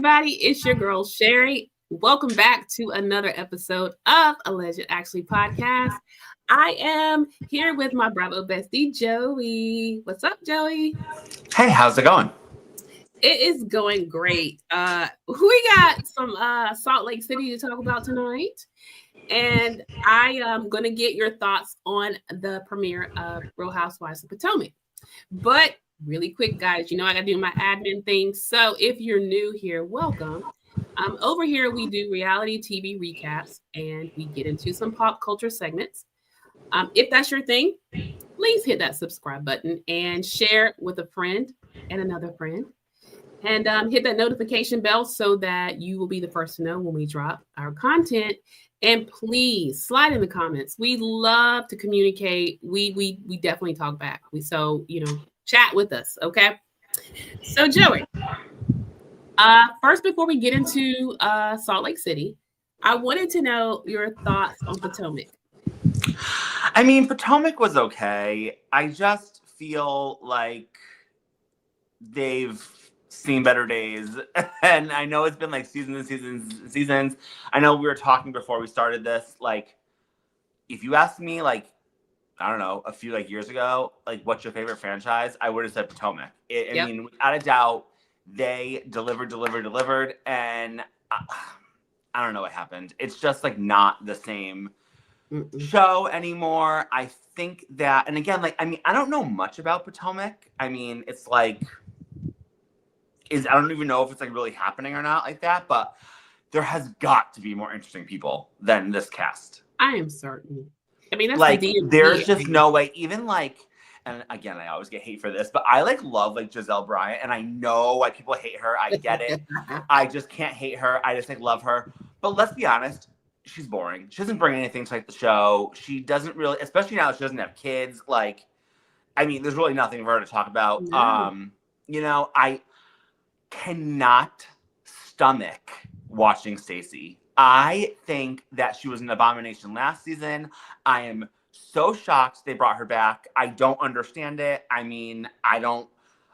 everybody. It's your girl, Sherry. Welcome back to another episode of Alleged Actually podcast. I am here with my bravo bestie, Joey. What's up, Joey? Hey, how's it going? It is going great. We got some Salt Lake City to talk about tonight. And I am going to get your thoughts on the premiere of Real Housewives of Potomac. But really quick, guys, I got to do my admin thing. So if you're new here, welcome. Over here, we do reality TV recaps and we get into some pop culture segments. If that's your thing, please hit that subscribe button and share with a friend and another friend. And hit that notification bell so that you will be the first to know when we drop our content. And please slide in the comments. We love to communicate. We definitely talk back. Chat with us, okay? So Joey, first before we get into Salt Lake City, I wanted to know your thoughts on Potomac. I mean, Potomac was okay. I just feel like they've seen better days. And I know it's been like seasons. I know we were talking before we started this, like, if you asked me, like, I don't know, a few like years ago, like, what's your favorite franchise? I would have said Potomac. I mean, without a doubt, they delivered. And I don't know what happened. It's just like not the same show anymore. I think that, and again, like, I mean, I don't know much about Potomac. I mean, it's like, I don't even know if it's like really happening or not like that, but there has got to be more interesting people than this cast. I am certain. I mean, that's like, the there's just no way, even like, and again, I always get hate for this, but I like love like Giselle Bryant, and I know why people hate her. I get it. I just can't hate her. I just like love her. But let's be honest, she's boring. She doesn't bring anything to like the show. She doesn't really, especially now that she doesn't have kids. Like, I mean, there's really nothing for her to talk about. No. I cannot stomach watching Stacey. I think that she was an abomination last season. I am so shocked they brought her back. I don't understand it. I mean,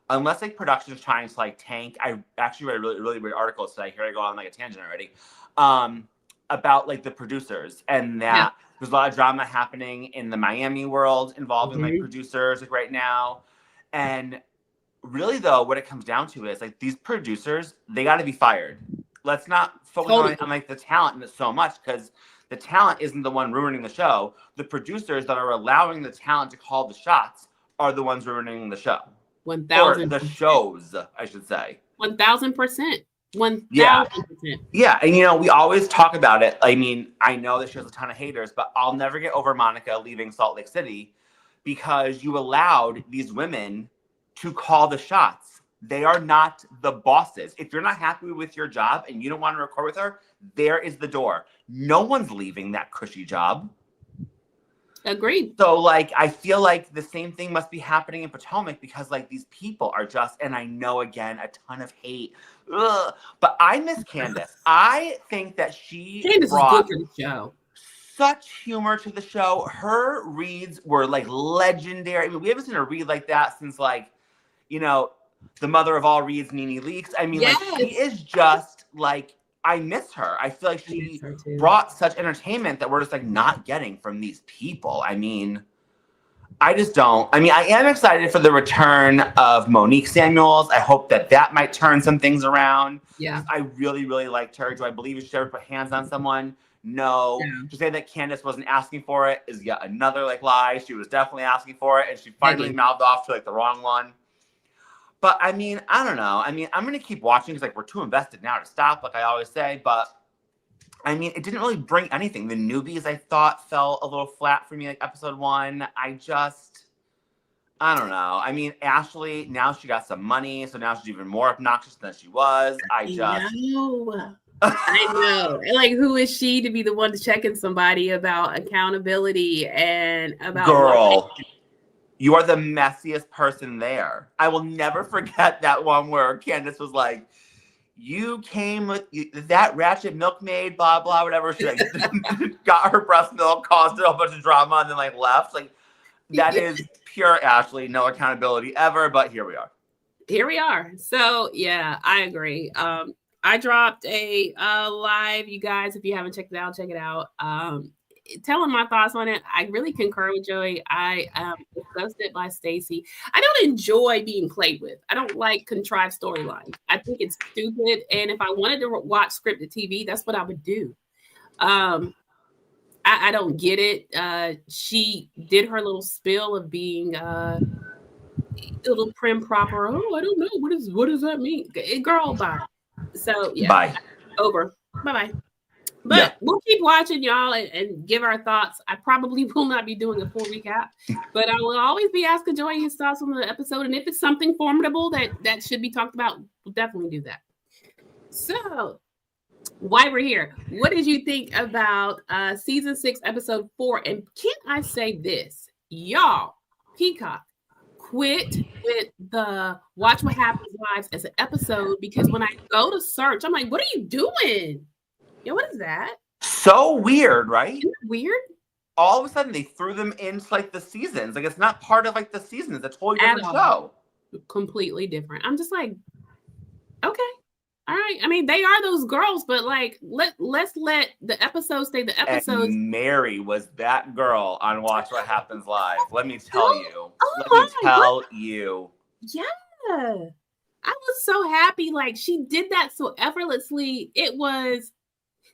unless like production is trying to like tank. I actually read a really weird article today. Here I go on like a tangent already. About like the producers, and that there's a lot of drama happening in the Miami world involving like producers like right now. And really though, what it comes down to is like these producers, they got to be fired. Let's not focus on like the talent in it so much, because the talent isn't the one ruining the show. The producers that are allowing the talent to call the shots are the ones ruining the show. 1,000%. Or the shows, I should say. 1,000%. 1,000%. Yeah, and we always talk about it. I mean, I know that she has a ton of haters, but I'll never get over Monica leaving Salt Lake City because you allowed these women to call the shots. They are not the bosses. If you're not happy with your job and you don't want to record with her, there is the door. No one's leaving that cushy job. Agreed. So, like, I feel like the same thing must be happening in Potomac, because, like, these people are just, and I know, again, a ton of hate. Ugh, but I miss Candace. I think that Candace brought is good for the show. Such humor to the show. Her reads were, like, legendary. I mean, we haven't seen her read like that since, like, the mother of all reads, Nene Leakes. I mean, like, she is just, like, I miss her. I feel like she brought such entertainment that we're just like not getting from these people. I mean, I just don't. I mean, I am excited for the return of Monique Samuels. I hope that might turn some things around. Yeah. I really, really liked her. Do I believe she ever put hands on someone? No. Yeah. To say that Candace wasn't asking for it is yet another like lie. She was definitely asking for it, and she finally mouthed off to like the wrong one. But, I mean, I don't know. I mean, I'm going to keep watching because, like, we're too invested now to stop, like I always say. But, I mean, it didn't really bring anything. The newbies, I thought, fell a little flat for me, like, episode 1. I don't know. I mean, Ashley, now she got some money, so now she's even more obnoxious than she was. I know. Like, who is she to be the one to checking somebody about accountability and about... Girl. You are the messiest person there. I will never forget that one where Candace was like, you came with that ratchet milkmaid, blah, blah, whatever. She like, got her breast milk, caused a whole bunch of drama, and then like left. Like, that is pure Ashley. No accountability ever, but here we are. So, yeah, I agree. I dropped a live, you guys. If you haven't checked it out, check it out. Telling my thoughts on it. I really concur with Joey. I am disgusted by Stacey. I don't enjoy being played with. I don't like contrived storylines. I think it's stupid. And if I wanted to watch scripted TV, that's what I would do. I don't get it. She did her little spill of being a little prim proper. Oh, I don't know. What does that mean? Girl, bye. So yeah. Bye. Over. Bye-bye. But we'll keep watching, y'all, and give our thoughts. I probably will not be doing a full recap, but I will always be asking Joey his thoughts on the episode. And if it's something formidable that should be talked about, we'll definitely do that. So, while we're here, what did you think about season 6, episode 4? And can I say this? Y'all, Peacock, quit with the Watch What Happens Live as an episode, because when I go to search, I'm like, what are you doing? Yo, what is that? So weird, right? Isn't it weird? All of a sudden, they threw them into like the seasons. Like, it's not part of like the seasons. It's a totally different show. Completely different. I'm just like, okay, all right. I mean, they are those girls, but like, let's let the episodes stay the episodes. And Mary was that girl on Watch What Happens Live. Let me tell you. Yeah. I was so happy. Like, she did that so effortlessly. It was,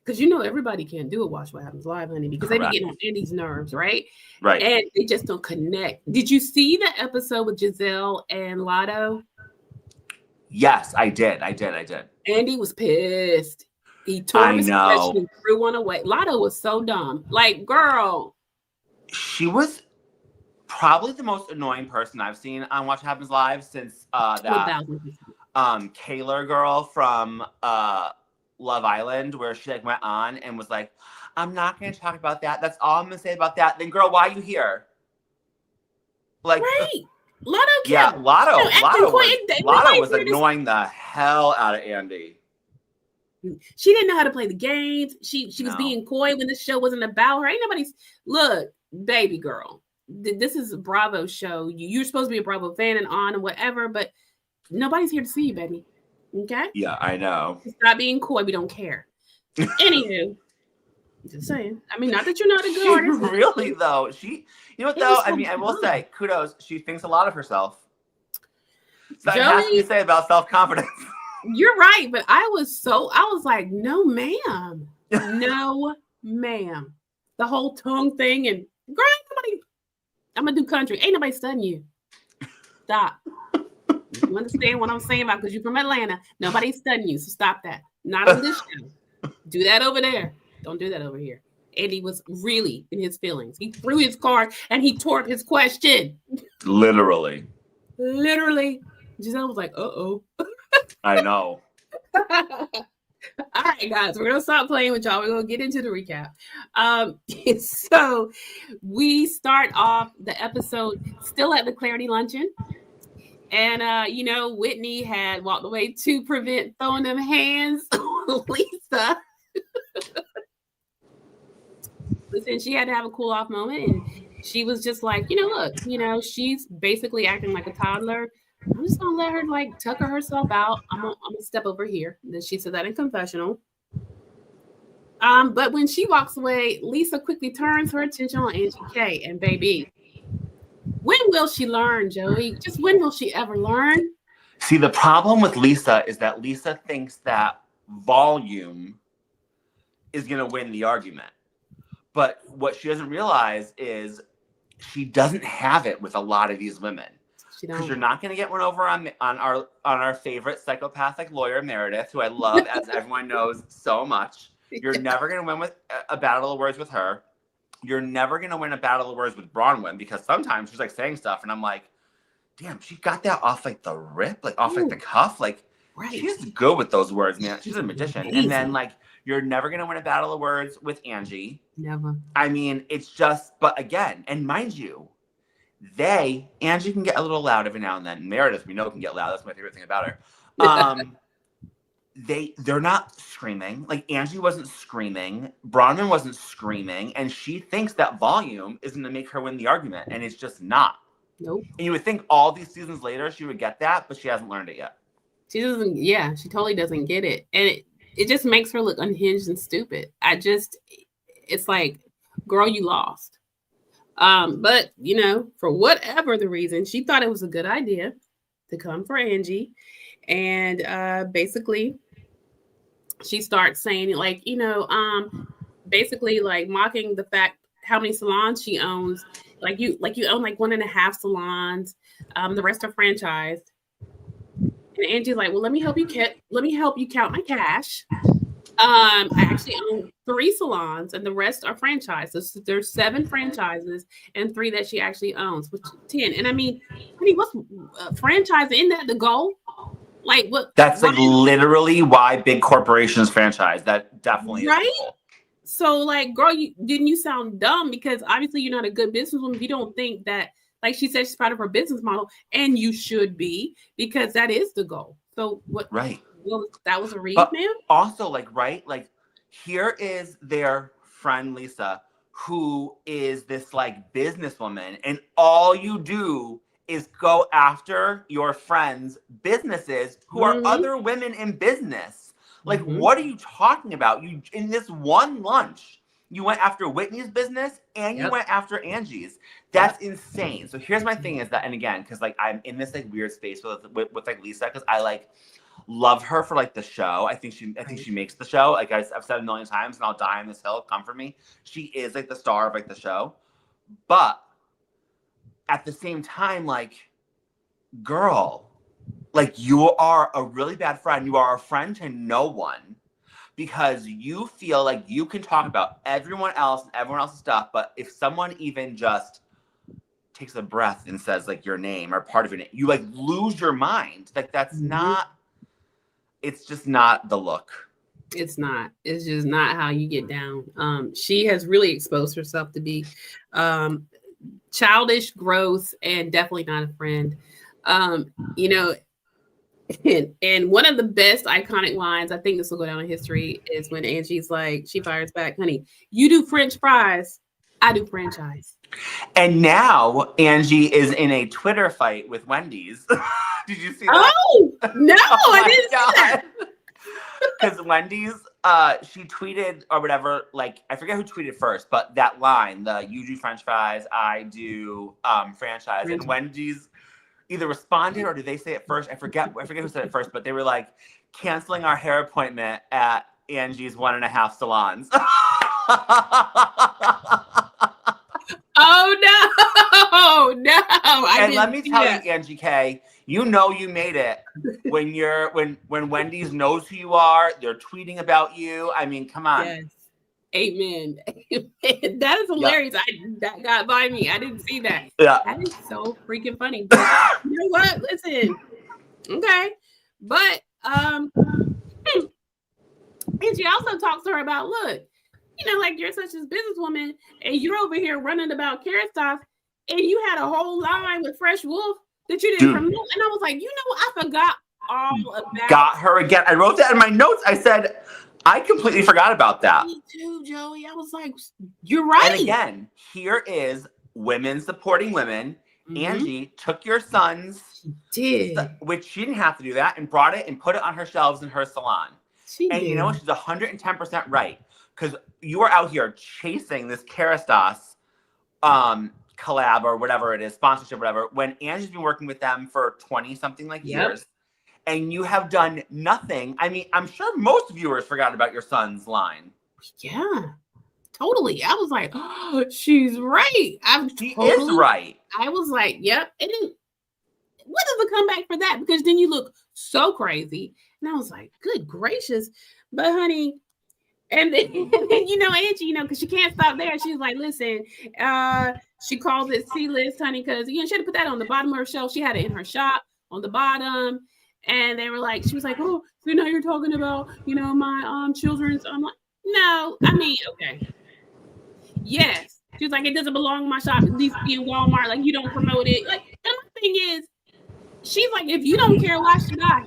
because everybody can't do it. Watch What Happens Live, honey, because they be getting on Andy's nerves, right? Right. And they just don't connect. Did you see the episode with Giselle and Lotto? Yes, I did. Andy was pissed. He tore his question and threw one away. Lotto was so dumb. Like, girl. She was probably the most annoying person I've seen on Watch What Happens Live since that Kayla girl from Love Island, where she like went on and was like, I'm not going to talk about that. That's all I'm going to say about that. Then, girl, why are you here? Like, right. Lotto kept, yeah, Lotto was annoying the hell out of Andy. She didn't know how to play the games. She was being coy when this show wasn't about her. Ain't nobody's, look, baby girl, this is a Bravo show. You're supposed to be a Bravo fan and on and whatever, but nobody's here to see you, baby. Okay? Yeah, I know. Stop being coy. We don't care. Anywho, just saying. I mean, not that you're not a good artist. Really, though. You know what, though? I mean, I will say, kudos. She thinks a lot of herself. So it has to be said about self-confidence. You're right, but I was like, no, ma'am. No, ma'am. The whole tongue thing, and girl, I'm going to do country. Ain't nobody studying you. Stop. You understand what I'm saying about, because you're from Atlanta. Nobody's studying you, so stop that. Not on this show. Do that over there. Don't do that over here. Andy was really in his feelings. He threw his card and he tore up his question. Literally. Giselle was like, uh-oh. I know. All right, guys, we're going to stop playing with y'all. We're going to get into the recap. So we start off the episode still at the Clarity Luncheon. And, Whitney had walked away to prevent throwing them hands on Lisa. Listen, she had to have a cool off moment. And she was just like, look, she's basically acting like a toddler. I'm just going to let her like tucker herself out. I'm going to step over here. And then she said that in confessional. But when she walks away, Lisa quickly turns her attention on Angie K. And baby, when will she learn, Joey? Just when will she ever learn? See, the problem with Lisa is that Lisa thinks that volume is going to win the argument. But what she doesn't realize is she doesn't have it with a lot of these women. Because you're not going to get one over on our favorite psychopathic lawyer, Meredith, who I love, as everyone knows so much. You're never going to win with a battle of words with her. You're never going to win a battle of words with Bronwyn, because sometimes she's like saying stuff and I'm like, damn, she got that off like the rip, like off like the cuff. Like, she's good with those words, man. She's a magician. Amazing. And then like, you're never going to win a battle of words with Angie. Never. I mean, it's just, but again, and mind you, Angie can get a little loud every now and then. Meredith, we know, can get loud. That's my favorite thing about her. They're not screaming. Like, Angie wasn't screaming. Bronwyn wasn't screaming. And she thinks that volume is going to make her win the argument. And it's just not. Nope. And you would think all these seasons later she would get that, but she hasn't learned it yet. She doesn't, yeah, she totally doesn't get it. And it just makes her look unhinged and stupid. It's like, girl, you lost. But for whatever the reason, she thought it was a good idea to come for Angie. And basically she starts saying like, basically like mocking the fact how many salons she owns. Like you own like 1.5 salons. The rest are franchised. And Angie's like, well, let me help you count my cash. I actually own 3 salons, and the rest are franchises. So there's 7 franchises and 3 that she actually owns, which 10. And I mean, what's franchise? Isn't that the goal? Like what? That's like literally why big corporations franchise. That definitely is the goal. So like, girl, you sound dumb because obviously you're not a good businesswoman if you don't think that. Like she said, she's proud of her business model, and you should be because that is the goal. So what? Right. Well, that was a read, ma'am. Also, like, right, like here is their friend Lisa, who is this like businesswoman, and all you do is go after your friends' businesses who are other women in business. Like, what are you talking about? You in this one lunch. You went after Whitney's business and you went after Angie's. That's insane. So here's my thing is that, and again, because like I'm in this like weird space with like Lisa, because I like love her for like the show. I think she makes the show. Like I've said a million times, and I'll die on this hill. Come for me. She is like the star of like the show. But at the same time, like, girl, like you are a really bad friend. You are a friend to no one. Because you feel like you can talk about everyone else and everyone else's stuff, but if someone even just takes a breath and says like your name or part of your name, you like lose your mind. Like that's not. It's just not the look. It's not. It's just not how you get down. She has really exposed herself to be childish, gross, and definitely not a friend. And one of the best iconic lines, I think this will go down in history, is when Angie's like, she fires back, honey, you do French fries, I do franchise. And now Angie is in a Twitter fight with Wendy's. Did you see that? Oh, no, I didn't see that. Because Wendy's, she tweeted or whatever, like, I forget who tweeted first, but that line, you do French fries, I do franchise. And Wendy's either responded or did they say it first? I forget who said it first, but they were like canceling our hair appointment at Angie's 1.5 salons. Oh no! And let me tell you, Angie K, you know you made it when Wendy's knows who you are. They're tweeting about you. I mean, come on. Yes. Amen. That is hilarious. That got by me. I didn't see that. Yeah. That is so freaking funny. But you know what? Listen. Okay. But and she also talks to her about, look, like you're such a businesswoman and you're over here running about carrot stuff and you had a whole line with Fresh Wolf that you didn't promote. And I was like, I forgot all about. Got her again. I wrote that in my notes. I said, I completely forgot about that. Me too, Joey. I was like, you're right. And again, here is women supporting women. Angie took your son's, which she didn't have to do that, and brought it and put it on her shelves in her salon. She did. You know what? She's 110% right. Because you are out here chasing this Kerastase collab or whatever it is, sponsorship, whatever, when Angie's been working with them for 20-something years. And you have done nothing. I mean, I'm sure most viewers forgot about your son's line. Yeah, totally. I was like, oh, she's right. She is right. I was like, yep. And then what is the comeback for that? Because then you look so crazy. And I was like, good gracious. But honey, and then Angie, because she can't stop there. She's like, listen, she calls it C-list, honey, because she had to put that on the bottom of her shelf. She had it in her shop on the bottom. And they were like, she was like, oh, so now you're talking about, my children's. I'm like, no, I mean, okay. Yes. She was like, it doesn't belong in my shop. It needs to be in Walmart. Like, you don't promote it. Like, and the thing is, she's like, if you don't care, why should I?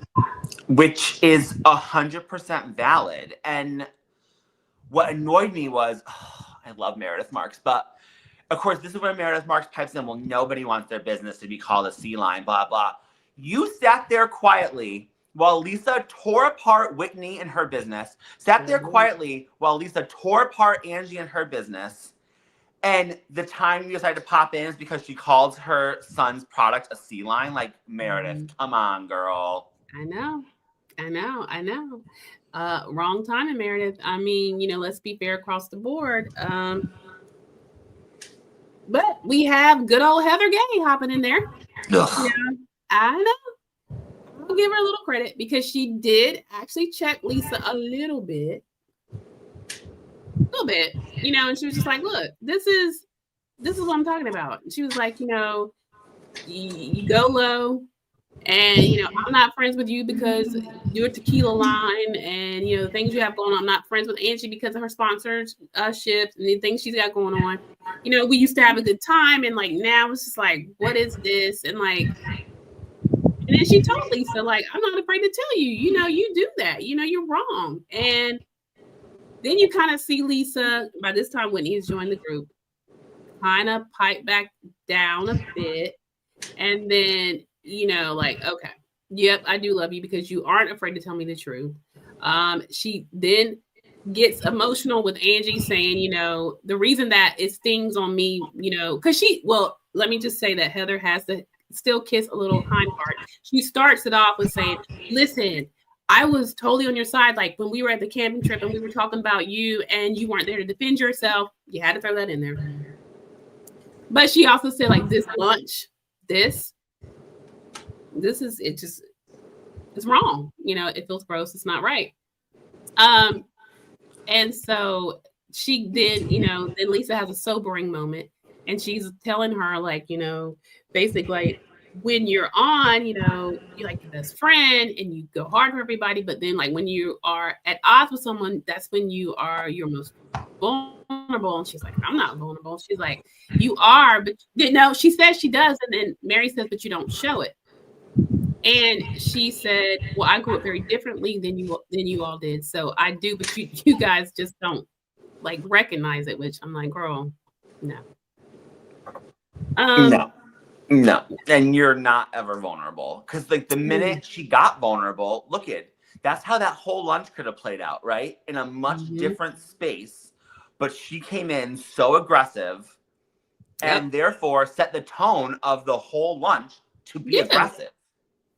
Which is 100% valid. And what annoyed me was, I love Meredith Marks, but of course, this is where Meredith Marks pipes in, well, nobody wants their business to be called a C line, blah, blah. You sat there quietly while Lisa tore apart Whitney and her business, sat there quietly while Lisa tore apart Angie and her business. And the time you decided to pop in is because she called her son's product a sea line. Like, Meredith, come on, girl. I know. Wrong timing, Meredith. I mean, let's be fair across the board. But we have good old Heather Gay hopping in there. Ugh. I know. I'll give her a little credit because she did actually check Lisa a little bit. And she was just like, look, this is what I'm talking about. And she was like, you go low, and I'm not friends with you because you're a tequila line, and the things you have going on. I'm not friends with Angie because of her sponsorships and the things she's got going on. We used to have a good time, and like now it's just like, what is this? And like, and then she told Lisa, like, I'm not afraid to tell you, you do that, you're wrong. And then you kind of see Lisa, by this time Whitney has joined the group, kind of pipe back down a bit. And then, like, okay, yep, I do love you because you aren't afraid to tell me the truth. She then gets emotional with Angie saying, the reason that it stings on me, because let me just say that Heather has to still kiss a little hind part. She starts it off with saying, listen, I was totally on your side. Like when we were at the camping trip and we were talking about you and you weren't there to defend yourself, you had to throw that in there. But she also said, like, this lunch, this is, it's wrong. It feels gross. It's not right. And so she did, then Lisa has a sobering moment and she's telling her, like, basically, like, when you're on, you're like your best friend and you go hard for everybody. But then, like, when you are at odds with someone, that's when you are your most vulnerable. And she's like, I'm not vulnerable. She's like, you are, but she says she does. And then Mary says, but you don't show it. And she said, well, I grew up very differently than you all did. So I do, but you guys just don't like recognize it, which I'm like, girl, no. No. And you're not ever vulnerable. Because like the minute she got vulnerable, that's how that whole lunch could have played out, right? In a much different space. But she came in so aggressive and therefore set the tone of the whole lunch to be aggressive.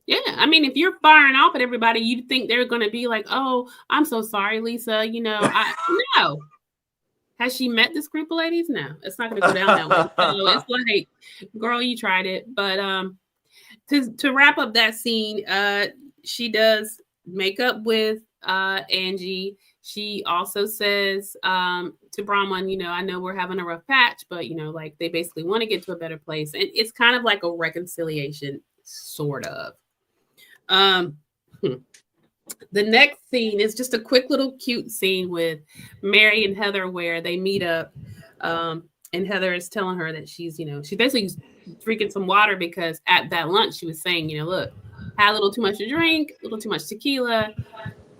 Yeah, I mean, if you're firing off at everybody, you'd think they're going to be like, oh, I'm so sorry, Lisa. No. Has she met this group of ladies? No, it's not going to go down that way. So it's like, girl, you tried it. But to wrap up that scene, she does make up with Angie. She also says to Bronwyn, I know we're having a rough patch, but, like they basically want to get to a better place. And it's kind of like a reconciliation, sort of. The next scene is just a quick little cute scene with Mary and Heather where they meet up. And Heather is telling her that she's basically drinking some water because at that lunch she was saying, look, had a little too much to drink, a little too much tequila.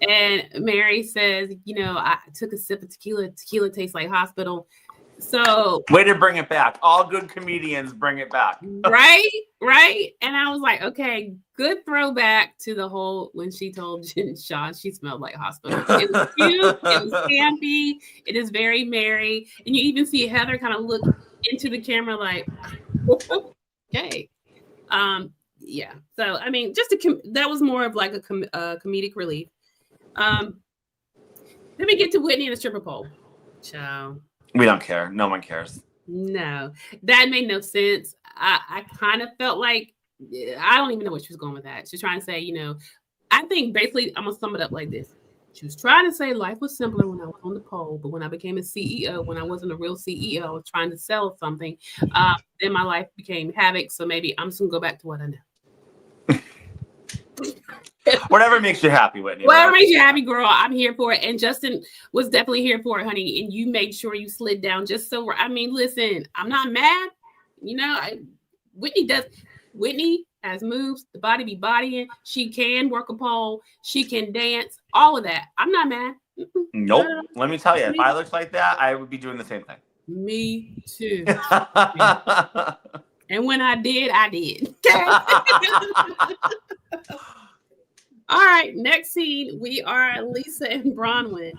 And Mary says, I took a sip of tequila. Tequila tastes like hospital. So way to bring it back. All good comedians bring it back. Right. And I was like, okay, good throwback to the whole when she told Sean she smelled like hospital. It was cute, it was campy, it is very Mary. And you even see Heather kind of look into the camera like, okay. Yeah. So I mean, that was more of like a comedic relief. Let me get to Whitney and the stripper pole. Ciao. We don't care. No one cares. No, that made no sense. I kind of felt like, I don't even know what she was going with that. She's trying to say, I think basically I'm going to sum it up like this. She was trying to say life was simpler when I was on the pole, but when I became a CEO, when I wasn't a real CEO, I was trying to sell something. Then my life became havoc. So maybe I'm just going to go back to what I know. Whatever makes you happy, Whitney. Whatever makes you happy, girl. I'm here for it. And Justin was definitely here for it, honey. And you made sure you slid down just so. I mean, listen, I'm not mad. Whitney has moves. The body be bodying. She can work a pole. She can dance. All of that. I'm not mad. Nope. Let me tell you, if I looked like that, I would be doing the same thing. Me too. And when I did, I did. All right, next scene, we are Lisa and Bronwyn.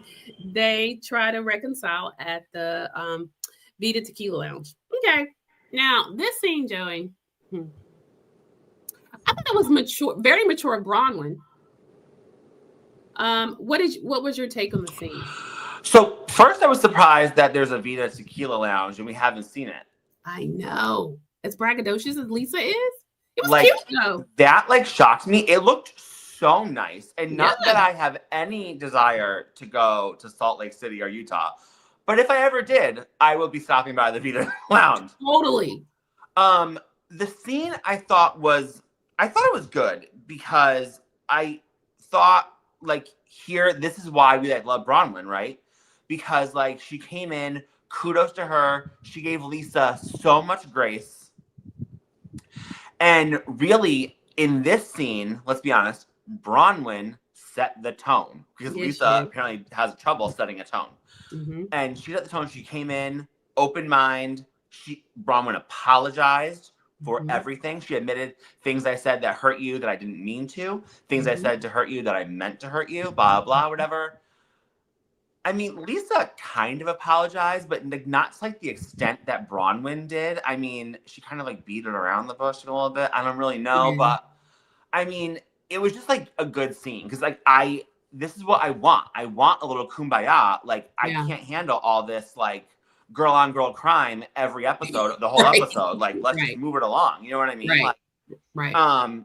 They try to reconcile at the Vita Tequila Lounge. Okay, now this scene, Joey, I thought that was mature, very mature of Bronwyn. What was your take on the scene? So first, I was surprised that there's a Vita Tequila Lounge and we haven't seen it. I know, as braggadocious as Lisa is, it was Like cute though. that, like shocked me. It looked so nice, and Yeah. not that I have any desire to go to Salt Lake City or Utah, but if I ever did, I will be stopping by the Vita Lounge. Totally. The scene I thought it was good because I thought like here, this is why we like love Bronwyn, right? Because like she came in, kudos to her. She gave Lisa so much grace. And really, in this scene, let's be honest, Bronwyn set the tone because Lisa apparently has trouble setting a tone. Mm-hmm. And she set the tone. She came in, open mind. Bronwyn apologized for everything. She admitted things I said that hurt you that I didn't mean to, things I said to hurt you that I meant to hurt you, blah, blah, whatever. I mean, Lisa kind of apologized, but like not to like the extent that Bronwyn did. I mean, she kind of like beat it around the bush a little bit. I don't really know, but I mean, it was just like a good scene because like this is what I want. I want a little kumbaya. Like I can't handle all this like girl on girl crime every episode, the whole episode. Like let's just move it along. You know what I mean? Right.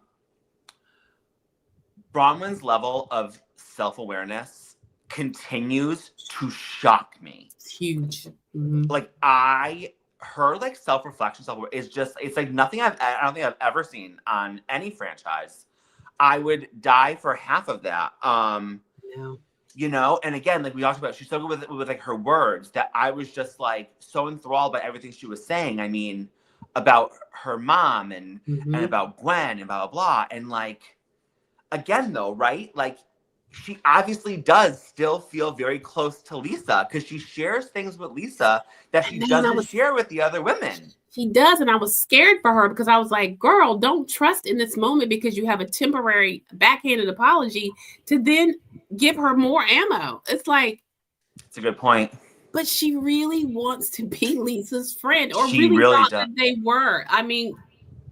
Bronwyn's level of self-awareness continues to shock me. It's huge. Like her like self-reflection is just, it's like nothing I don't think I've ever seen on any franchise. I would die for half of that. You know, and again, like we talked about, she's so good with like her words that I was just like so enthralled by everything she was saying. I mean, about her mom and about Gwen and blah, blah, blah. And like, again though, right? Like, she obviously does still feel very close to Lisa because she shares things with Lisa that she doesn't share with the other women. She does, and I was scared for her because I was like, girl, don't trust in this moment because you have a temporary backhanded apology to then give her more ammo. It's like... It's a good point. But she really wants to be Lisa's friend, or she really thought that they were. I mean,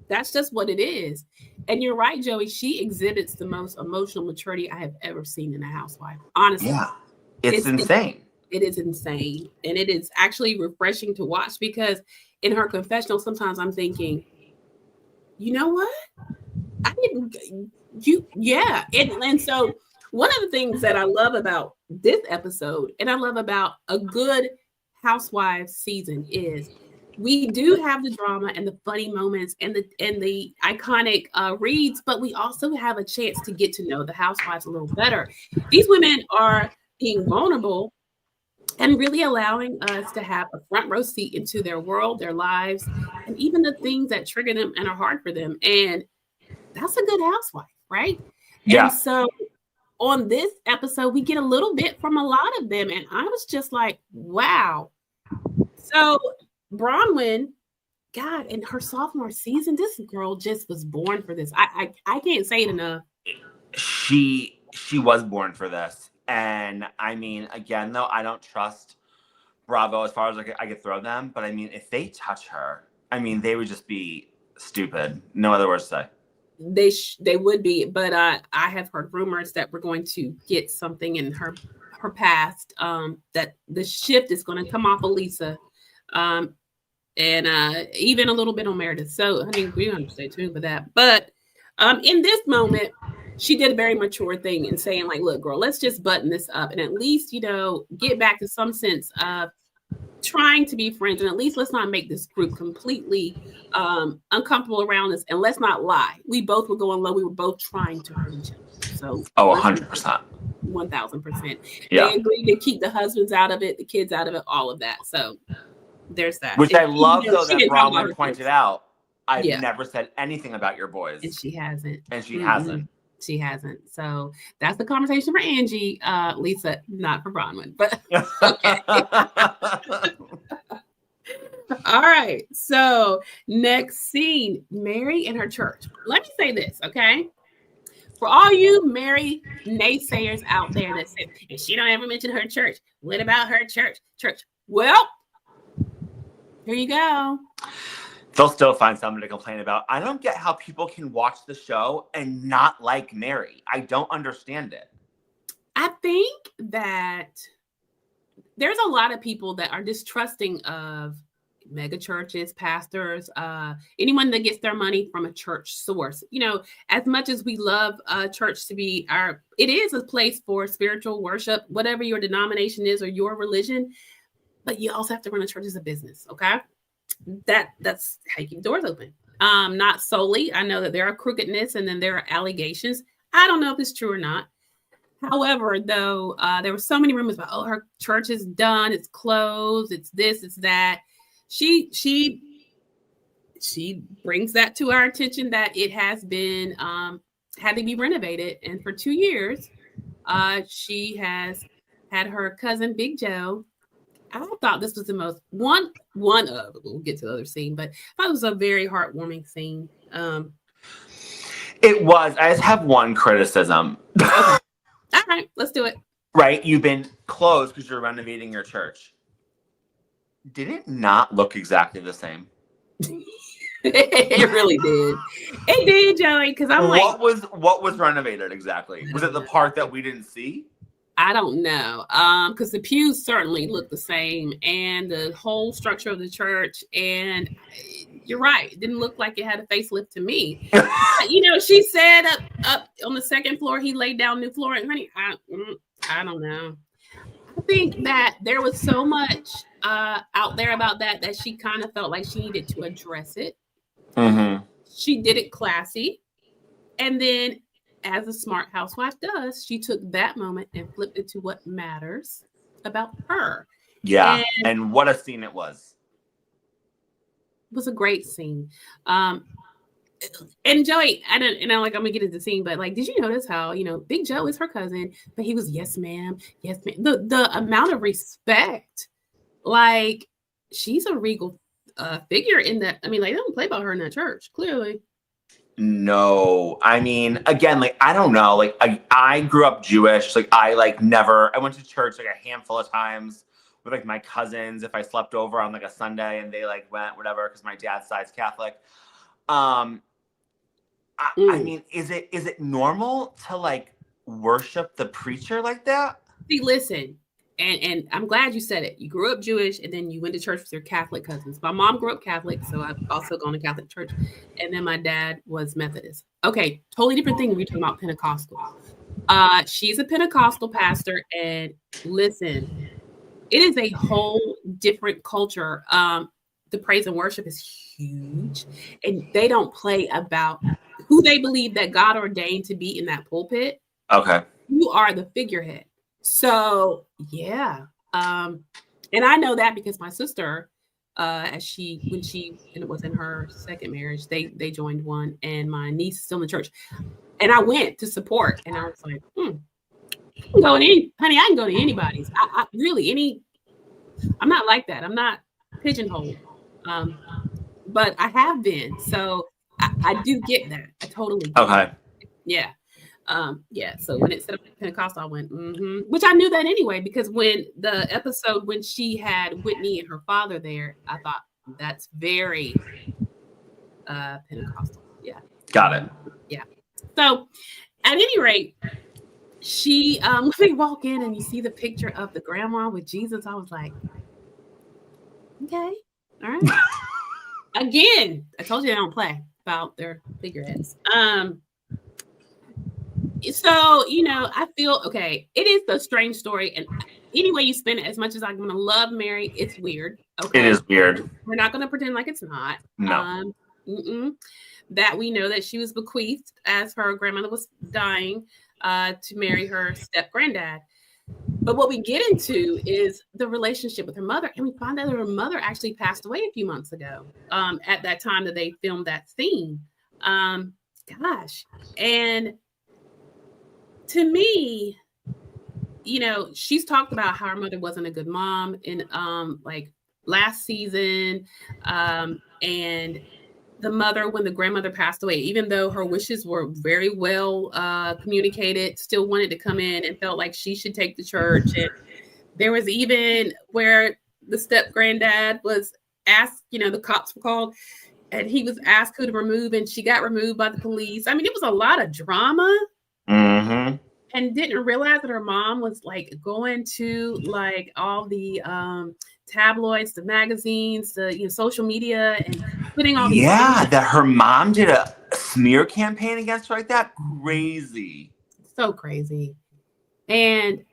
that's just what it is. And you're right, Joey. She exhibits the most emotional maturity I have ever seen in a housewife. Honestly. Yeah. It's insane. It is insane. And it is actually refreshing to watch because in her confessional, sometimes I'm thinking, you know what? And so one of the things that I love about this episode, and I love about a good Housewives season, is we do have the drama and the funny moments and the iconic reads, but we also have a chance to get to know the housewives a little better. These women are being vulnerable and really allowing us to have a front row seat into their world, their lives, and even the things that trigger them and are hard for them. And that's a good housewife, right? Yeah. And so on this episode, we get a little bit from a lot of them. And I was just like, wow. So Bronwyn, God, in her sophomore season, this girl just was born for this. I can't say it enough. She was born for this. And I mean, again, though, I don't trust Bravo as far as I could throw them. But I mean, if they touch her, I mean, they would just be stupid. No other words to say. They would be. But I have heard rumors that we're going to get something in her past, that the shift is going to come off of Lisa. And even a little bit on Meredith. So, I mean, we don't have to stay tuned for that. But in this moment, she did a very mature thing in saying, like, look, girl, let's just button this up and at least, you know, get back to some sense of trying to be friends. And at least let's not make this group completely uncomfortable around us. And let's not lie. We both were going low. We were both trying to hurt each other. So, 100%. 1000%. Yeah. They agreed to keep the husbands out of it, the kids out of it, all of that. So, there's that. Which I love, though, that Bronwyn pointed out. I've never said anything about your boys. And she hasn't. She hasn't. So that's the conversation for Angie, Lisa, not for Bronwyn. But okay. All right. So next scene, Mary and her church. Let me say this, okay? For all you Mary naysayers out there that say, and she don't ever mention her church. What about her church? Well, here you go. They'll still find something to complain about. I don't get how people can watch the show and not like Mary. I don't understand it. I think that there's a lot of people that are distrusting of mega churches, pastors, anyone that gets their money from a church source. You know, as much as we love church to be it is a place for spiritual worship, whatever your denomination is or your religion, but you also have to run a church as a business, okay? That's how you keep doors open. Not solely. I know that there are crookedness and then there are allegations. I don't know if it's true or not. However, though, there were so many rumors about, oh, her church is done, it's closed, it's this, it's that. She brings that to our attention that it has been had to be renovated, and for 2 years, she has had her cousin Big Joe. I thought this was the most one of. We'll get to the other scene, but I thought it was a very heartwarming scene. It was. I just have one criticism. Okay. All right, let's do it. Right, you've been closed because you're renovating your church. Did it not look exactly the same? It really did. It did, Joey. Because I'm like, what was renovated exactly? Was it the part that we didn't see? I don't know. Because the pews certainly look the same, and the whole structure of the church. And you're right, it didn't look like it had a facelift to me. You know, she said up on the second floor, he laid down new flooring. Honey, I don't know. I think that there was so much out there about that she kind of felt like she needed to address it. Mm-hmm. She did it classy. And then, as a smart housewife does, she took that moment and flipped it to what matters about her. Yeah, and what a scene it was. It was a great scene. And Joey, I'm gonna get into the scene, but like, did you notice how, you know, Big Joe is her cousin, but he was yes, ma'am. The amount of respect, like, she's a regal figure in that. I mean, like, they don't play about her in that church, clearly. No, I mean, again, like, I don't know. Like, I grew up Jewish. Like, I went to church like a handful of times with like my cousins if I slept over on like a Sunday and they like went whatever because my dad's side's Catholic. I mean, is it normal to like worship the preacher like that? See, listen, and I'm glad you said it. You grew up Jewish, and then you went to church with your Catholic cousins. My mom grew up Catholic, so I've also gone to Catholic church, and then my dad was Methodist. Okay, totally different thing when you're talking about Pentecostal. She's a Pentecostal pastor, and listen, it is a whole different culture. The praise and worship is huge, and they don't play about who they believe that God ordained to be in that pulpit. Okay. You are the figurehead. So yeah. And I know that because my sister, when it was in her second marriage, they joined one, and my niece is still in the church. And I went to support, and I was like, I can go to anybody's. I really I'm not like that. I'm not pigeonholed. But I have been. So I do get that. I totally get okay. It. Yeah. Yeah. So when it set up Pentecostal, I went, which I knew that anyway, because when the episode when she had Whitney and her father there, I thought that's very Pentecostal. Yeah. Got it. Yeah. So at any rate, she when they walk in and you see the picture of the grandma with Jesus, I was like, okay, all right. Again, I told you they don't play about their figureheads. So, you know, I feel, okay, it is a strange story. And any way you spin it, as much as I'm going to love Mary, it's weird. Okay. It is weird. We're not going to pretend like it's not. No. That we know that she was bequeathed as her grandmother was dying to marry her step granddad. But what we get into is the relationship with her mother. And we find out that her mother actually passed away a few months ago at that time that they filmed that scene. Gosh. And to me, you know, she's talked about how her mother wasn't a good mom in like last season. And the mother when the grandmother passed away, even though her wishes were very well communicated, still wanted to come in and felt like she should take the church. And there was even where the step granddad was asked, the cops were called, and he was asked who to remove, and she got removed by the police. I mean, it was a lot of drama. Mm-hmm. And didn't realize that her mom was like going to like all the tabloids, the magazines, the social media, and putting all these that her mom did a smear campaign against her like that. Crazy. So crazy. And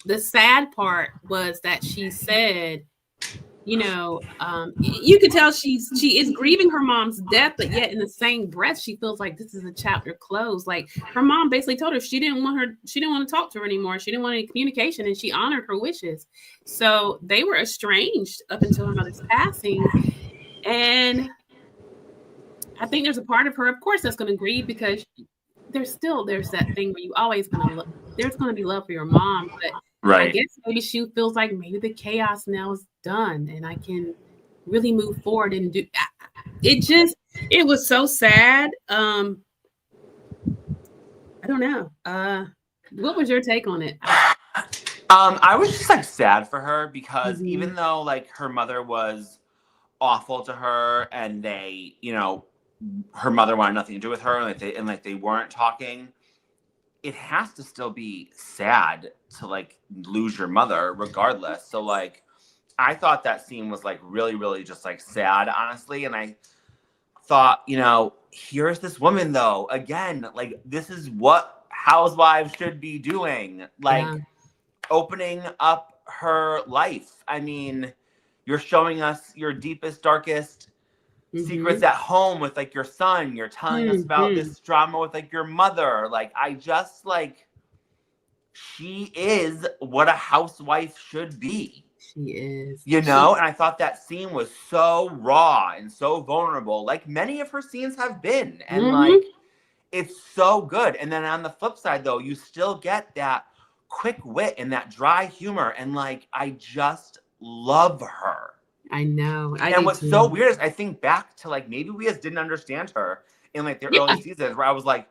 the sad part was that she said, you could tell she is grieving her mom's death, but yet in the same breath, she feels like this is a chapter closed. Like her mom basically told her she didn't want to talk to her anymore. She didn't want any communication, and she honored her wishes. So they were estranged up until her mother's passing. And I think there's a part of her, of course, that's going to grieve, because there's that thing where you always there's going to be love for your mom, but right. I guess maybe she feels like maybe the chaos now is done and I can really move forward and do it. It was so sad. I don't know. What was your take on it? I was just like sad for her because even though like her mother was awful to her and they, her mother wanted nothing to do with her and they weren't talking, it has to still be sad to like lose your mother regardless. So like I thought that scene was like really, really just like sad, honestly. And I thought, here's this woman though, again, like this is what housewives should be doing, like opening up her life. I mean, you're showing us your deepest, darkest secrets at home with like your son. You're telling us about this drama with like your mother. Like I just like, she is what a housewife should be. She is. And I thought that scene was so raw and so vulnerable, like many of her scenes have been. And like, it's so good. And then on the flip side though, you still get that quick wit and that dry humor. And like, I just love her. I know. And what's so weird is I think back to like, maybe we just didn't understand her in like the early seasons where I was like,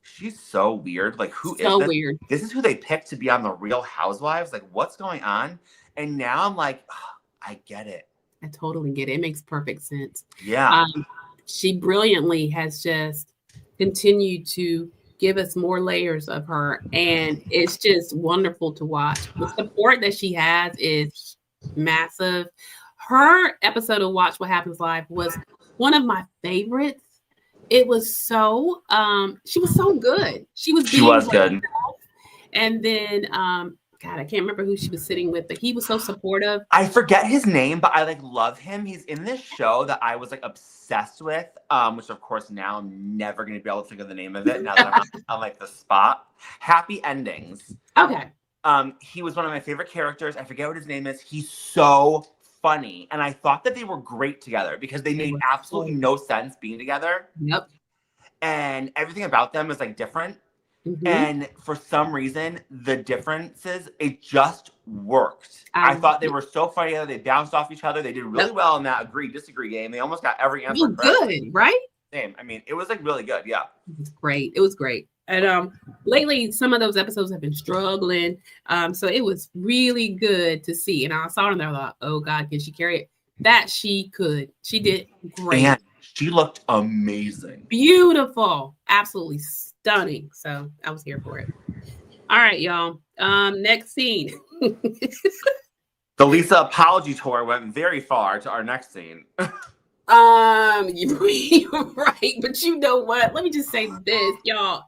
she's so weird. Like, who is this? Weird. This is who they picked to be on the Real Housewives. Like, what's going on? And now I'm like, oh, I get it. I totally get it. It makes perfect sense. Yeah. She brilliantly has just continued to give us more layers of her. And it's just wonderful to watch. The support that she has is massive. Her episode of Watch What Happens Live was one of my favorites. It was so, she was so good. She was good. And then, God, I can't remember who she was sitting with, but he was so supportive. I forget his name, but I like love him. He's in this show that I was like obsessed with, which of course now I'm never going to be able to think of the name of it now that I'm on like the spot. Happy Endings. Okay. He was one of my favorite characters. I forget what his name is. He's so funny. And I thought that they were great together because they made absolutely no sense being together. Yep. And everything about them is like different. And for some reason, the differences, it just worked. I thought they were so funny together. They bounced off each other. They did really well in that agree-disagree game. They almost got every answer correct. Good, right? Same. I mean, it was like really good. Yeah. It was great. It was great. And lately, some of those episodes have been struggling. So it was really good to see. And I saw her and I thought, oh God, can she carry it? That she could. She did great. And she looked amazing. Beautiful. Absolutely stunning. So I was here for it. All right, y'all. Next scene. The Lisa apology tour went very far to our next scene. You're right, but you know what? Let me just say this, y'all.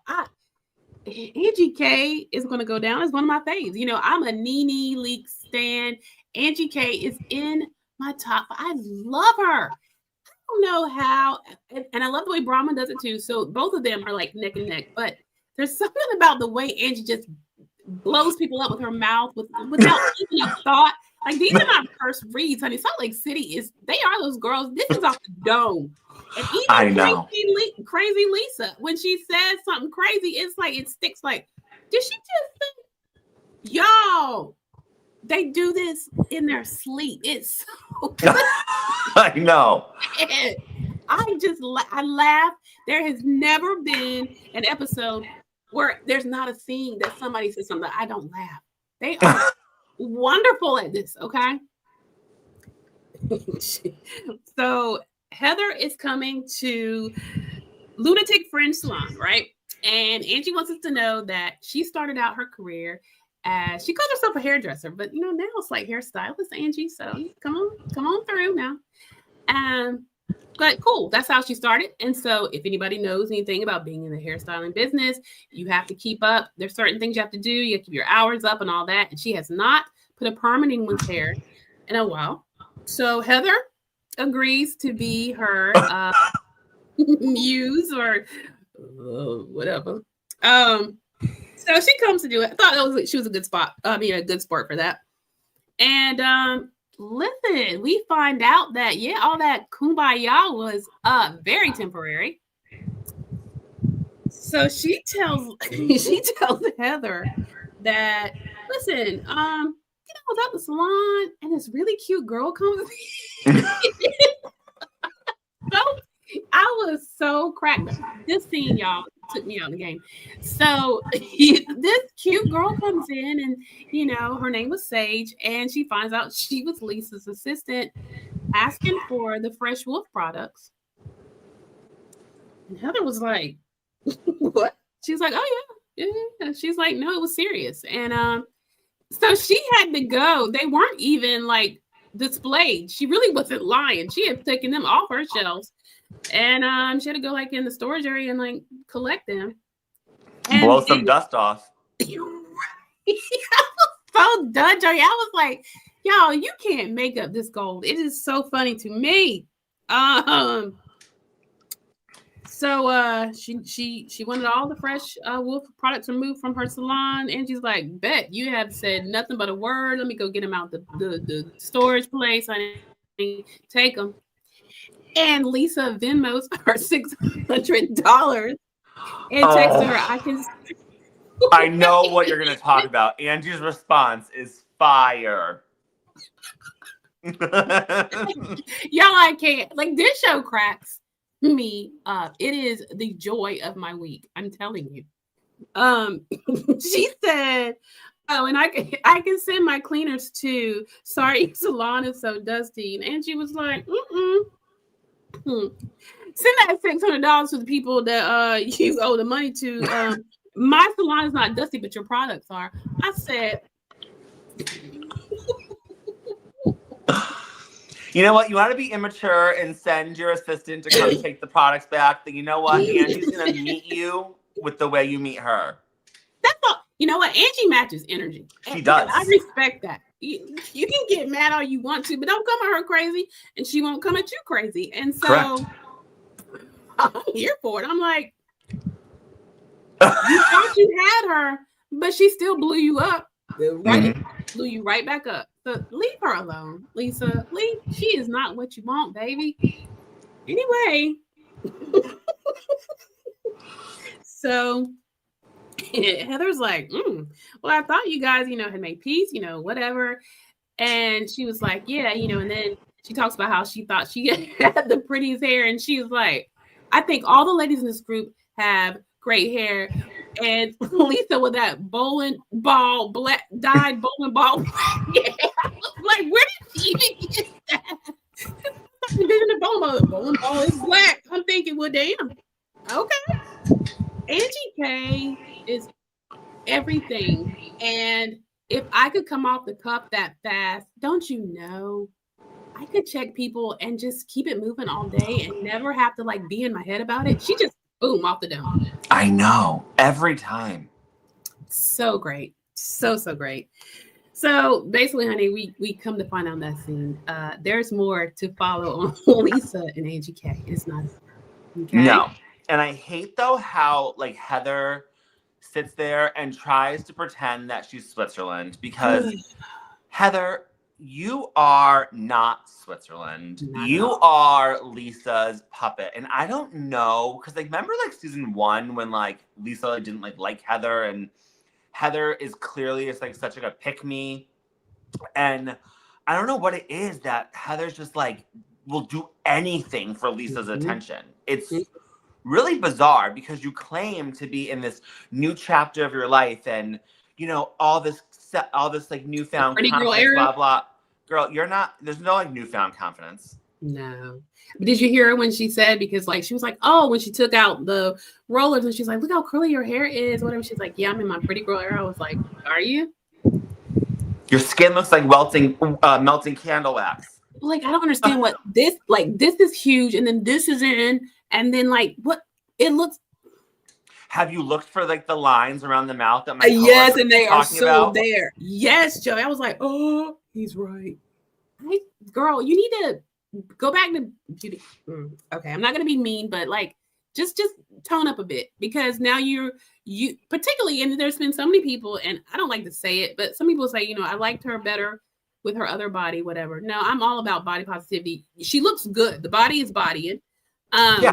Angie K is going to go down as one of my faves. I'm a Nene Leakes stan. Angie K is in my top. I love her. I don't know how, and I love the way Bronwyn does it too. So both of them are like neck and neck. But there's something about the way Angie just blows people up with her mouth without any thought. Like, these are not first reads, honey. Salt Lake City they are those girls. This is off the dome. And even I know. Crazy Lisa, when she says something crazy, it's like it sticks. Like, did she just say, y'all? They do this in their sleep. It's so good. I know. I laugh. There has never been an episode where there's not a scene that somebody says something I don't laugh. They are wonderful at this, okay? So Heather is coming to Lunatic Fringe Salon, right? And Angie wants us to know that she started out her career as she calls herself a hairdresser, but now it's like hairstylist, Angie. So come on through now. But cool, that's how she started. And so if anybody knows anything about being in the hairstyling business, you have to keep up. There's certain things you have to do. You have to keep your hours up and all that. And she has not put a perm in anyone's hair in a while. So Heather agrees to be her muse or whatever. So she comes to do it. I thought she was a good spot. I mean, a good sport for that. And listen, we find out that all that kumbaya was very temporary. So she tells Heather that, listen, I was at the salon and this really cute girl comes. So I was so cracked. This scene, y'all, took me out of the game. So this cute girl comes in and, her name was Sage, and she finds out she was Lisa's assistant asking for the Fresh Wolf products. And Heather was like, what? She's like, oh, yeah. She's like, no, it was serious. And so she had to go. They weren't even like displayed. She really wasn't lying. She had taken them off her shelves. And she had to go like in the storage area and like collect them. And blow some dust off. So done, Joey. I was like, y'all, you can't make up this gold. It is so funny to me. So she wanted all the Fresh Wolf products removed from her salon, and she's like, bet you have said nothing but a word. Let me go get them out the storage place. I take them. And Lisa Venmos her $600 and texts her, I know what you're going to talk about. Angie's response is fire. Y'all, I can't. Like, this show cracks me up. It is the joy of my week. I'm telling you. She said, oh, and I can send my cleaners too. Sorry, salon is so dusty. And Angie was like, send that $600 to the people that you owe the money to. My salon is not dusty, but your products are. I said, you know what? You want to be immature and send your assistant to come take the products back. Then you know what? Angie's gonna meet you with the way you meet her. That's all. You know what? Angie matches energy. She does. I respect that. You can get mad all you want to, but don't come at her crazy, and she won't come at you crazy. And so correct. I'm here for it. I'm like, you thought you had her, but she still blew you up. Right? Blew you right back up. So leave her alone, Lisa. She is not what you want, baby. Anyway. So Heather's like, well, I thought you guys, had made peace, whatever. And she was like, yeah, and then she talks about how she thought she had the prettiest hair. And she was like, I think all the ladies in this group have great hair. And Lisa with that bowling ball, black dyed bowling ball. Yeah. Like, where did she even get that? The bowling ball is black. I'm thinking, well, damn. Okay. Angie K is everything. And if I could come off the cuff that fast, don't you know, I could check people and just keep it moving all day and never have to like be in my head about it. She just boom off the dome. I know. Every time. So great. So great. So basically, honey, we come to find out that scene. There's more to follow on Lisa and Angie K. It's not okay. No. And I hate though how like Heather sits there and tries to pretend that she's Switzerland, because Heather, you are not Switzerland. You are Lisa's puppet. And I don't know, because like remember like season 1 when like Lisa didn't like Heather, and Heather is clearly just like such like a pick me. And I don't know what it is that Heather's just like will do anything for Lisa's attention. It's really bizarre because you claim to be in this new chapter of your life and, you know, all this like newfound confidence, blah, blah. Girl, you're not, there's no like newfound confidence. No. But did you hear her when she said, because like she was like, oh, when she took out the rollers and she's like, look how curly your hair is, whatever. She's like, yeah, I'm in my pretty girl era. I was like, are you? Your skin looks like melting candle wax. Like, I don't understand what this is huge and then this is in, and then like what it looks. Have you looked for like the lines around the mouth that my yes, and they are so about? there. Yes, Joey. I was like, oh, he's right. Girl, you need to go back to beauty. Okay, I'm not gonna be mean, but like just tone up a bit, because now you particularly, and there's been so many people, and I don't like to say it, but some people say, you know, I liked her better with her other body, whatever. No, I'm all about body positivity. She looks good. The body is bodying. Yeah.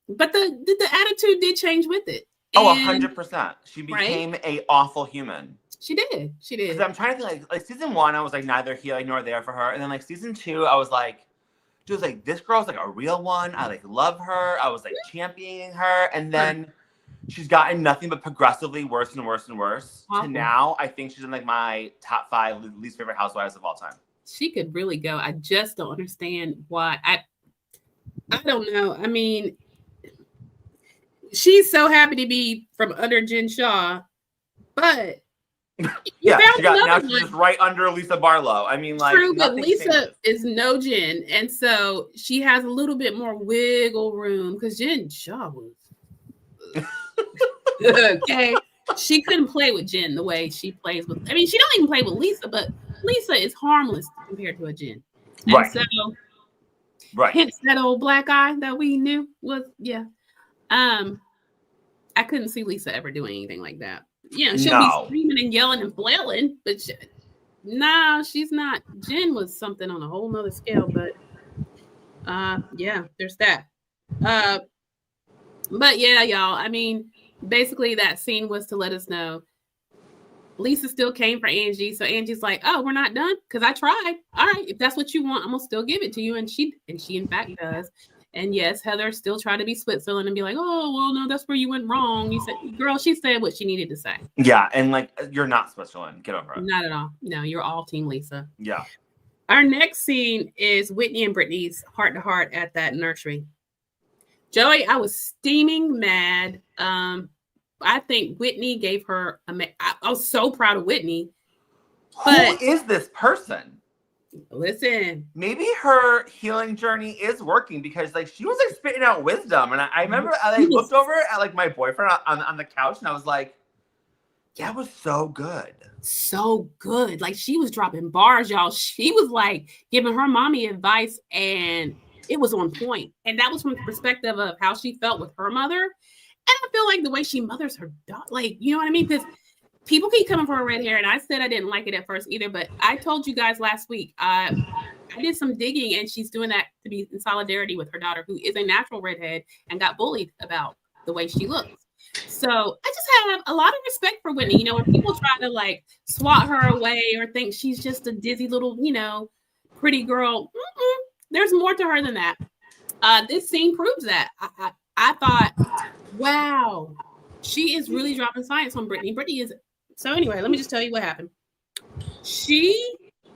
But the attitude did change with it. Oh, 100%. She became a awful human. She did. Because I'm trying to think, like season 1, I was like neither here nor there for her, and then like season 2, I was like, dude, like this girl's like a real one. I like love her. I was like championing her, and then she's gotten nothing but progressively worse and worse and worse. To now, I think she's in like my top 5 least favorite housewives of all time. She could really go. I just don't understand why. I don't know. I mean, she's so happy to be from under Jen Shaw, but yeah, now she's just right under Lisa Barlow. I mean, like, true, but Lisa is no Jen, and so she has a little bit more wiggle room because Jen Shaw was okay. She couldn't play with Jen the way she plays with. I mean, she don't even play with Lisa, but Lisa is harmless compared to a Jen. And right. So, hence that old black eye that we knew was I couldn't see Lisa ever doing anything like that. Yeah, she'll be screaming and yelling and flailing, but she's not. Jen was something on a whole nother scale, but yeah, there's that. But yeah, y'all, I mean, basically that scene was to let us know Lisa still came for Angie, so Angie's like, oh, we're not done? Because I tried. All right, if that's what you want, I'm gonna still give it to you. And she in fact does. And yes, Heather still tried to be Switzerland and be like, oh, well, no, that's where you went wrong. You said, girl, she said what she needed to say. Yeah, and like, you're not Switzerland. Get over it. Not at all. No, you're all Team Lisa. Yeah. Our next scene is Whitney and Brittany's heart-to-heart at that nursery. Joey, I was steaming mad. I think Whitney gave her I was so proud of Whitney. But who is this person? Listen, maybe her healing journey is working, because like she was like spitting out wisdom, and I remember I like looked over at like my boyfriend on the couch, and I was like, that was so good. So good. Like, she was dropping bars, y'all. She was like giving her mommy advice, and it was on point. And that was from the perspective of how she felt with her mother. And I feel like the way she mothers her daughter, like, you know what I mean? Because people keep coming for her red hair, and I said I didn't like it at first either, but I told you guys last week, I did some digging, and she's doing that to be in solidarity with her daughter, who is a natural redhead and got bullied about the way she looks. So I just have a lot of respect for Whitney. You know, when people try to like swat her away or think she's just a dizzy little, you know, pretty girl, there's more to her than that. This scene proves that. I thought, wow, she is really dropping science on Brittany. Brittany is. So anyway, let me just tell you what happened.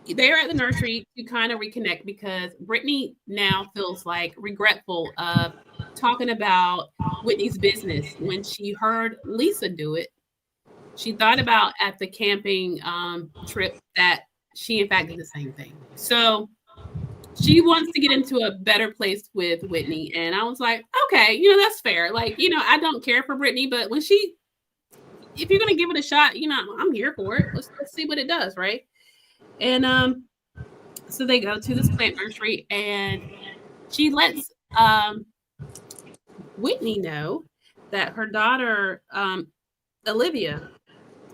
They're at the nursery to kind of reconnect, because Brittany now feels like regretful of talking about Whitney's business. When she heard Lisa do it, she thought about at the camping trip that she in fact did the same thing. So she wants to get into a better place with Whitney. And I was like, okay, you know, that's fair. Like, you know, I don't care for Brittany, but if you're going to give it a shot, you know, I'm here for it. Let's see what it does, right? And so they go to this plant nursery, and she lets Whitney know that her daughter, Olivia,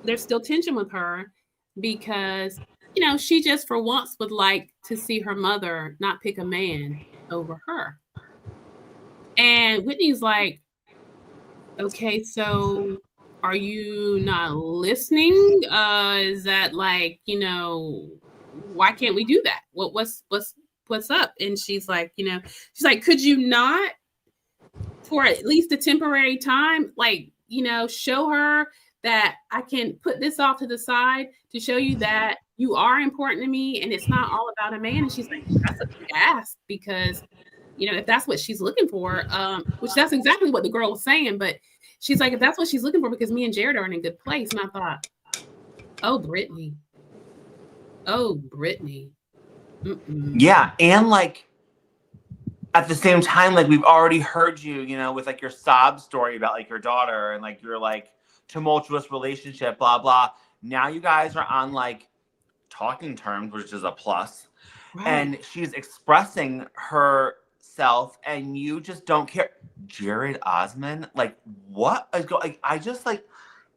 there's still tension with her because, you know, she just for once would like to see her mother not pick a man over her. And Whitney's like, okay, so are you not listening? Is that like, you know, why can't we do that? What's what's up? And she's like, could you not, for at least a temporary time, like, show her that I can put this off to the side to show you that you are important to me and it's not all about a man. And she's like, that's a big ask, because, if that's what she's looking for, which that's exactly what the girl was saying. But she's like, if that's what she's looking for, because me and Jared are in a good place. And I thought, oh, Brittany. Mm-mm. Yeah. And like, at the same time, like, we've already heard you, with like your sob story about like your daughter and like your like tumultuous relationship, blah, blah. Now you guys are on like talking terms, which is a plus. Right. And she's expressing herself and you just don't care. Jared Osman, like, what is going, like, I just like,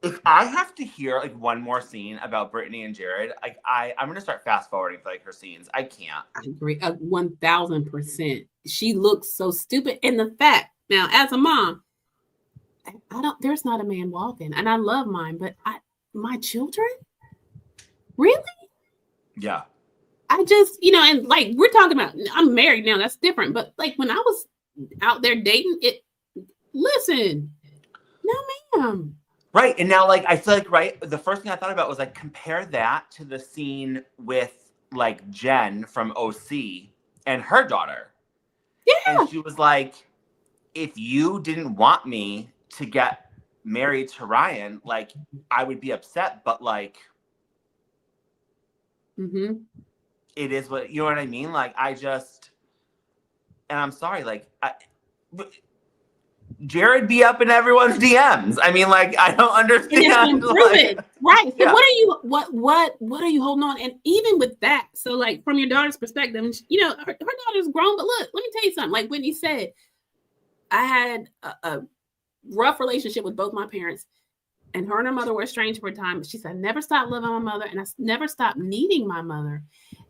if I have to hear like one more scene about Brittany and Jared, like I'm gonna start fast forwarding for like her scenes. I can't. I agree 1000%. She looks so stupid. And the fact, now as a mom, there's not a man walking, and I love mine, but my children, really? Yeah. I just, and like we're talking about, I'm married now, that's different. But like when I was out there dating, listen, no, ma'am. Right. And now, like, I feel like, right, the first thing I thought about was, like, compare that to the scene with, like, Jen from OC and her daughter. Yeah. And she was like, if you didn't want me to get married to Ryan, like, I would be upset. But, like, it is what, you know what I mean? Like, and I'm sorry, like, Jared be up in everyone's DMs. I mean, like, I don't understand. Like, right. So yeah. What are you holding on? And even with that, so like from your daughter's perspective, her daughter's grown, but look, let me tell you something. Like Whitney said, I had a rough relationship with both my parents, and her and her mother were estranged for a time. But she said, I never stopped loving my mother, and I never stopped needing my mother.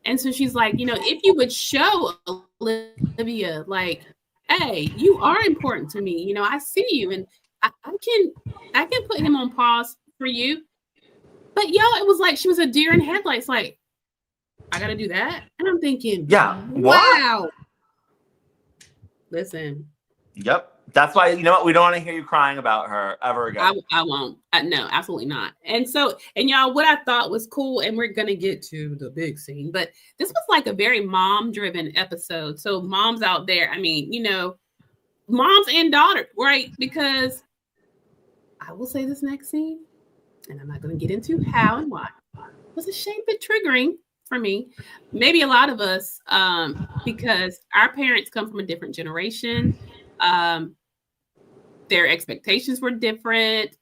And so she's like, if you would show Olivia, like, hey, you are important to me. I see you, and I can put him on pause for you. But it was like she was a deer in headlights. Like, I got to do that, and I'm thinking, yeah, wow. Listen. Yep. That's why, you know what? We don't want to hear you crying about her ever again. I won't. No, absolutely not. And so, and y'all, what I thought was cool, and we're going to get to the big scene, but this was like a very mom-driven episode. So moms out there, I mean, moms and daughters, right? Because I will say this next scene, and I'm not going to get into how and why, was a shade bit triggering for me. Maybe a lot of us, because our parents come from a different generation. Their expectations were different,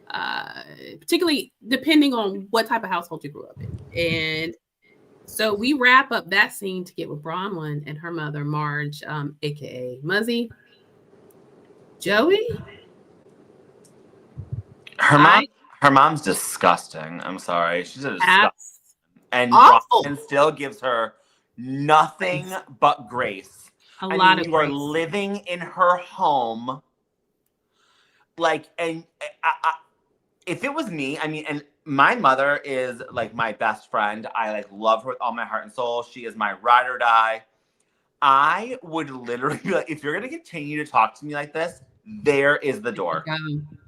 particularly depending on what type of household you grew up in. And so we wrap up that scene to get with Bronwyn and her mother, Marge, aka Muzzy. Joey? Her mom's disgusting. I'm sorry. She's a disgusting. And Bronwyn still gives her nothing but grace. A lot of you are living in her home. Like, and if it was me, I mean, and my mother is like my best friend. I like love her with all my heart and soul. She is my ride or die. I would literally be like, if you're going to continue to talk to me like this, there is the door.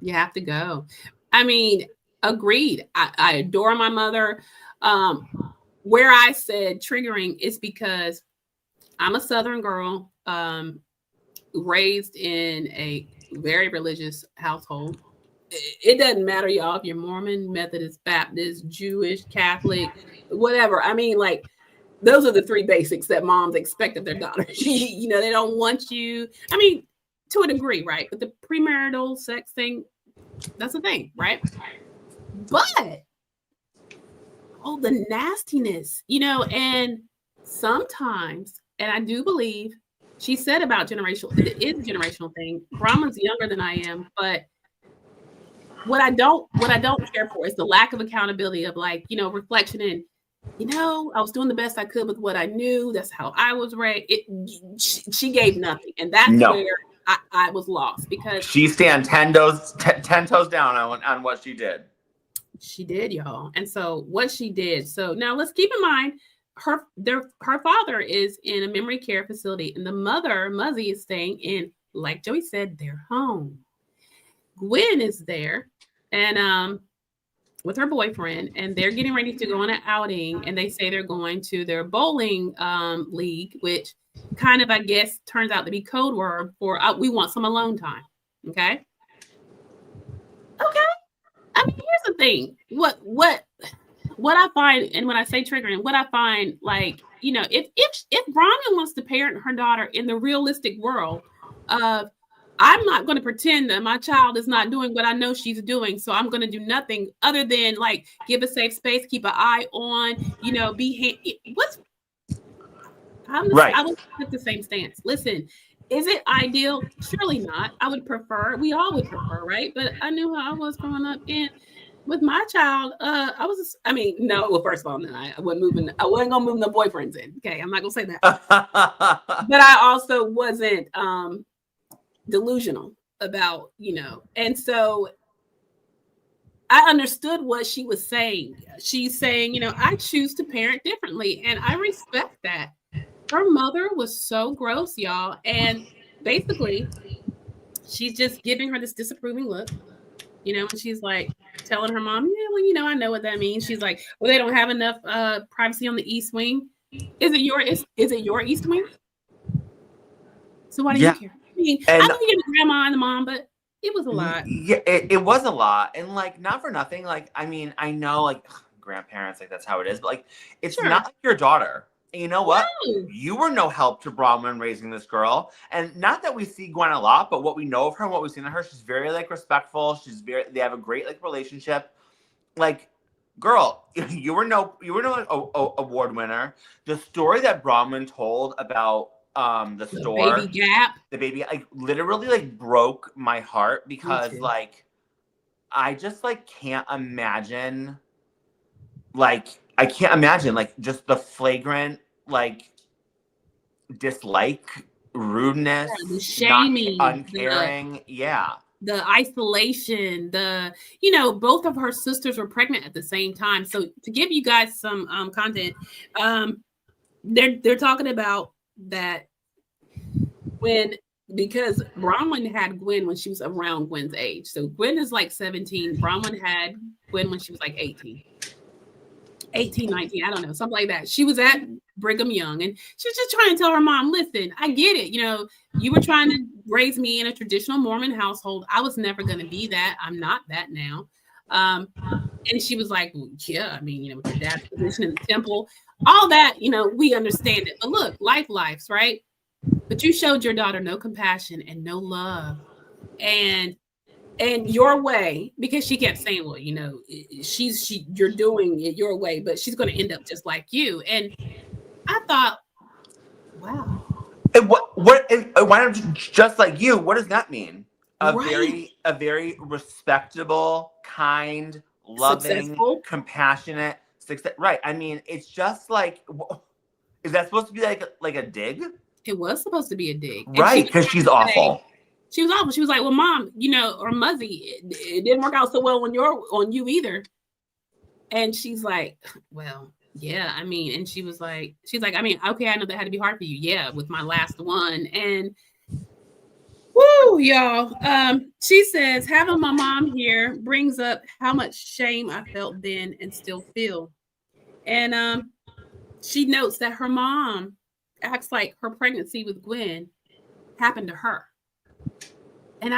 You have to go. I mean, agreed. I adore my mother. Where I said triggering is because I'm a Southern girl, raised in a very religious household. It doesn't matter, y'all, if you're Mormon, Methodist, Baptist, Jewish, Catholic, whatever. I mean, like, those are the three basics that moms expect of their daughters. They don't want you. I mean, to a degree, right? But the premarital sex thing, that's a thing, right? But the nastiness, and sometimes, and I do believe she said about generational, it is a generational thing. Bronwyn's younger than I am, but what I don't care for is the lack of accountability of like, reflection and, I was doing the best I could with what I knew. That's how I was raised. She gave nothing. And that's where I was lost, because she stands 10 toes down on what she did. She did, y'all. And so what she did. So now let's keep in mind, her father is in a memory care facility, and the mother, Muzzy, is staying in, like Joey said, their home. Gwen is there, and with her boyfriend, and they're getting ready to go on an outing, and they say they're going to their bowling league, which kind of, I guess, turns out to be code word for we want some alone time. Okay. I mean, here's the thing. What I find, and when I say triggering, what I find, like, if Bronwyn wants to parent her daughter in the realistic world of, I'm not going to pretend that my child is not doing what I know she's doing, so I'm going to do nothing other than like give a safe space, keep an eye on, I would put the same stance. Listen, is it ideal? Surely not. I would prefer. We all would prefer, right? But I knew how I was growing up, and with my child, no. Well, first of all, no, I wasn't gonna move no boyfriends in. Okay, I'm not gonna say that. But I also wasn't delusional about, and so I understood what she was saying. She's saying, I choose to parent differently, and I respect that. Her mother was so gross, y'all, and basically, she's just giving her this disapproving look, and she's like telling her mom, yeah, well, I know what that means. She's like, well, they don't have enough privacy on the East Wing. Is it your East Wing? So why do you care? I mean, I know you're the grandma and the mom, but it was a lot. Yeah, it was a lot. And like, not for nothing, like, I mean, I know like grandparents, like that's how it is, but like, it's not like your daughter. And you know what? No. You were no help to Bronwyn raising this girl. And not that we see Gwen a lot, but what we know of her and what we've seen of her, she's very like respectful. They have a great like relationship. Like, girl, you were no award winner. The story that Bronwyn told about the store, baby Gap, the baby, like literally like broke my heart, because like I just like can't imagine, like just the flagrant like dislike, rudeness, the shaming, uncaring, the isolation, both of her sisters were pregnant at the same time. So to give you guys some content, they're talking about that because Bronwyn had Gwen when she was around Gwen's age. So Gwen is like 17. Bronwyn had Gwen when she was like 18, 19, I don't know, something like that. She was at Brigham Young, and she was just trying to tell her mom, listen, I get it. You were trying to raise me in a traditional Mormon household. I was never going to be that. I'm not that now. And she was like, well, yeah, I mean, with your dad's position in the temple, all that, we understand it. But look, lives, right? But you showed your daughter no compassion and no love, and your way, because she kept saying, well, you're doing it your way, but she's going to end up just like you. And I thought, wow. And why not just like you? What does that mean? A very respectable, kind, loving, successful, compassionate, right? I mean, it's just like, is that supposed to be like a dig? It was supposed to be a dig, right? Because she's awful. She was awful. She was like, well, mom, or Muzzy, it didn't work out so well on you either. And she's like, well, yeah, I mean, and she's like, I mean, okay, I know that had to be hard for you. Yeah, with my last one. And woo, y'all. She says, having my mom here brings up how much shame I felt then and still feel. And she notes that her mom acts like her pregnancy with Gwen happened to her. And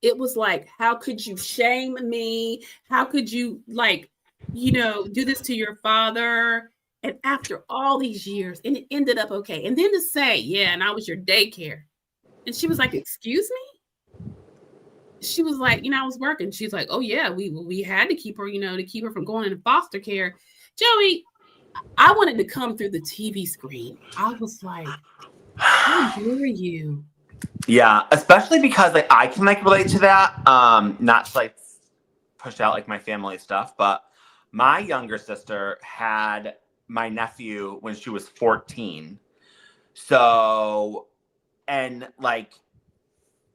it was like, how could you shame me? How could you do this to your father? And after all these years, and it ended up okay. And then to say, yeah, and I was your daycare. And she was like, excuse me? She was like, I was working. She's like, oh yeah, we had to keep her, to keep her from going into foster care. Joey, I wanted to come through the TV screen. I was like, how dare you? Yeah, especially because I can relate to that. Not to push out my family stuff, but my younger sister had my nephew when she was 14. So, and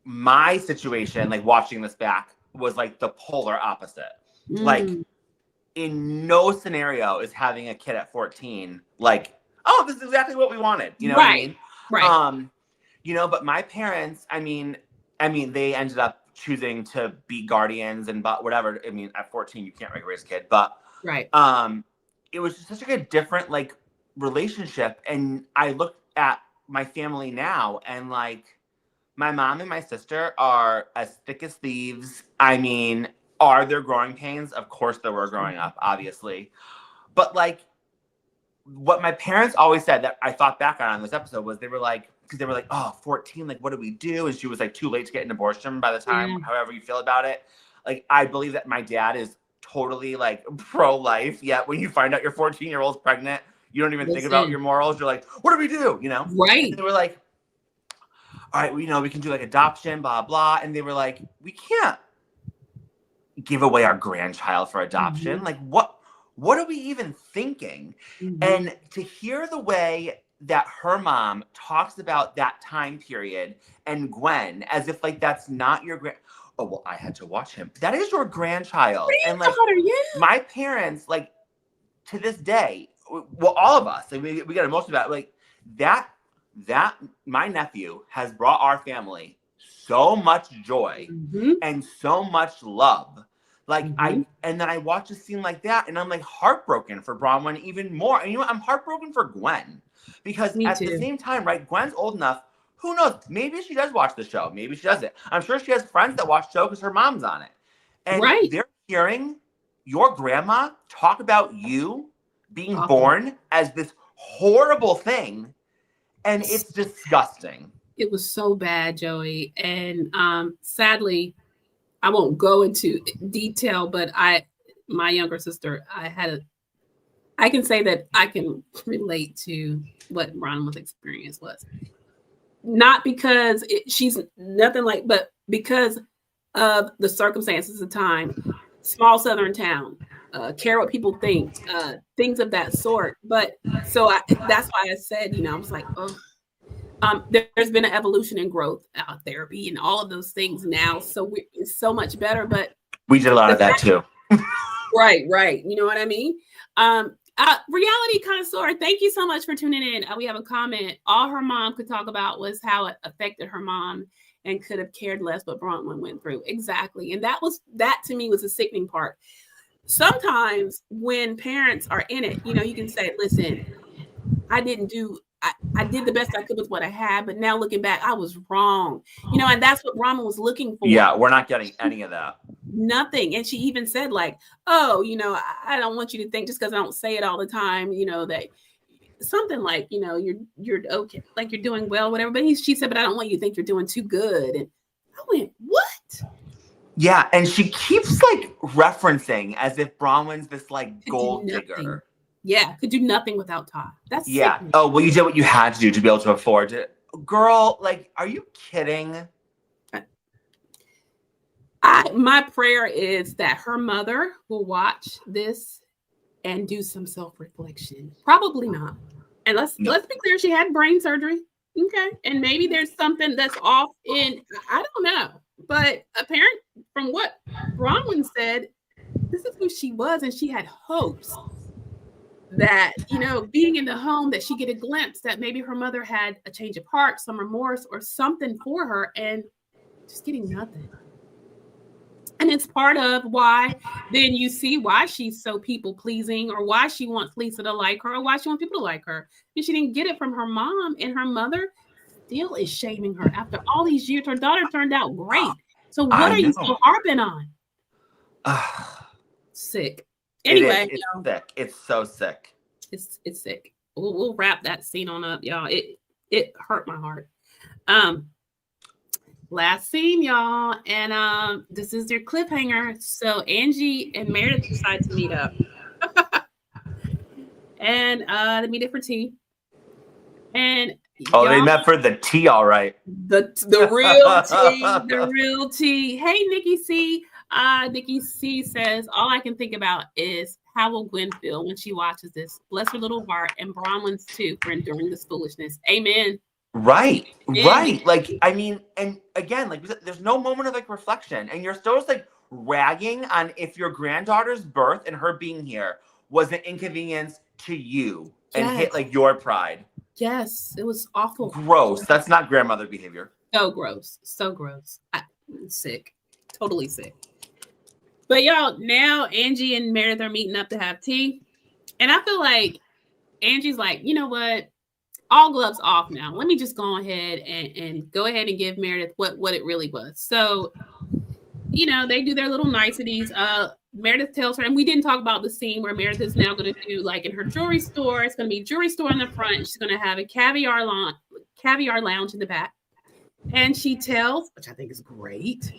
my situation, watching this back, was the polar opposite. In no scenario is having a kid at 14 oh, this is exactly what we wanted. You know what I mean? Right. You know, but my parents, I mean, they ended up choosing to be guardians and but whatever. I mean, at 14, you can't raise a kid, but Right. it was just such like a different like relationship. And I look at my family now, and like my mom and my sister are as thick as thieves. I mean, are there growing pains? Of course there were growing up, obviously. But like what my parents always said that I thought back on this episode was they were like, because they were like, oh, 14, like, what do we do? And she was like too late to get an abortion by the time, however you feel about it. Like, I believe that my dad is totally like pro-life. Yet when you find out your 14-year-old's pregnant, you don't even think about your morals. You're like, what do we do? You know? Right. And they were like, all right, well, you know, we can do like adoption, blah, blah. And they were like, we can't give away our grandchild for adoption. Like, what are we even thinking? And to hear the way that her mom talks about that time period and Gwen as if like that's not your oh, well, I had to watch him. That is your grandchild. And like my parents, like to this day, well, all of us, like, we got emotional about it, like that my nephew has brought our family so much joy and so much love. Like and then I watch a scene like that and I'm like heartbroken for Bronwyn even more. And you know what? I'm heartbroken for Gwen because at the same time, right? Gwen's old enough. Who knows? Maybe she does watch the show. Maybe she doesn't. I'm sure she has friends that watch the show because her mom's on it. And they're hearing your grandma talk about you being born as this horrible thing. And it's disgusting. It was so bad, Joey. And sadly, I won't go into detail, but my younger sister, I can say that I can relate to what Bronwyn's experience was. Not because she's nothing like, but because of the circumstances of the time, small Southern town, care what people think, things of that sort. But so that's why I said, you know, I was like, oh. There's been an evolution and growth out therapy and all of those things now. So it's so much better, but we did a lot of that too. Right. You know what I mean? Reality connoisseur, thank you so much for tuning in. We have a comment. All her mom could talk about was how it affected her mom and could have cared less what Bronwyn went through. Exactly. And that to me was the sickening part. Sometimes when parents are in it, you know, you can say, listen, I did the best I could with what I had, but now looking back, I was wrong. You know, and that's what Bronwyn was looking for. Yeah, we're not getting any of that. Nothing. And she even said like, oh, you know, I don't want you to think just because I don't say it all the time, you know, that something like, you know, you're okay, like you're doing well, whatever. But she said, but I don't want you to think you're doing too good. And I went, what? Yeah, and she keeps like referencing as if Bronwyn's this like gold digger. Yeah, could do nothing without Todd. That's sickening. Oh, well, you did what you had to do to be able to afford it. Girl, like, are you kidding? My prayer is that her mother will watch this and do some self-reflection. Probably not. And let's be clear, she had brain surgery. Okay. And maybe there's something that's off in, I don't know. But apparently, from what Bronwyn said, this is who she was, and she had hopes that, you know, being in the home, that she get a glimpse that maybe her mother had a change of heart, some remorse or something for her, and just getting nothing. And it's part of why then you see why she's so people pleasing, or why she wants Lisa to like her, or why she wants people to like her. And she didn't get it from her mom, and her mother still is shaming her after all these years. Her daughter turned out great. So what are you still harping on? Sick. Anyway, it's sick. It's so sick. It's sick. We'll wrap that scene on up, y'all. It hurt my heart. Last scene, y'all, and this is their cliffhanger. So Angie and Meredith decide to meet up, and they meet up for tea. And they met for the tea, all right. The real tea, the real tea. Hey, Nikki C. Nikki C says, all I can think about is how will Gwen feel when she watches this? Bless her little heart, and Bronwyn's too, for enduring this foolishness. Amen. Right. Like, I mean, and again, like, there's no moment of like reflection, and you're still just like ragging on if your granddaughter's birth and her being here was an inconvenience to you. and hit Yes. like your pride. Yes. It was awful. Gross. That's not grandmother behavior. So gross. So gross. Sick. Totally sick. But y'all, now Angie and Meredith are meeting up to have tea. And I feel like Angie's like, you know what? All gloves off now. Let me just go ahead and go ahead and give Meredith what it really was. So, you know, they do their little niceties. Meredith tells her, and we didn't talk about the scene where Meredith is now going to do, like, in her jewelry store. It's going to be a jewelry store in the front. She's going to have a caviar lounge in the back. And she tells, which I think is great.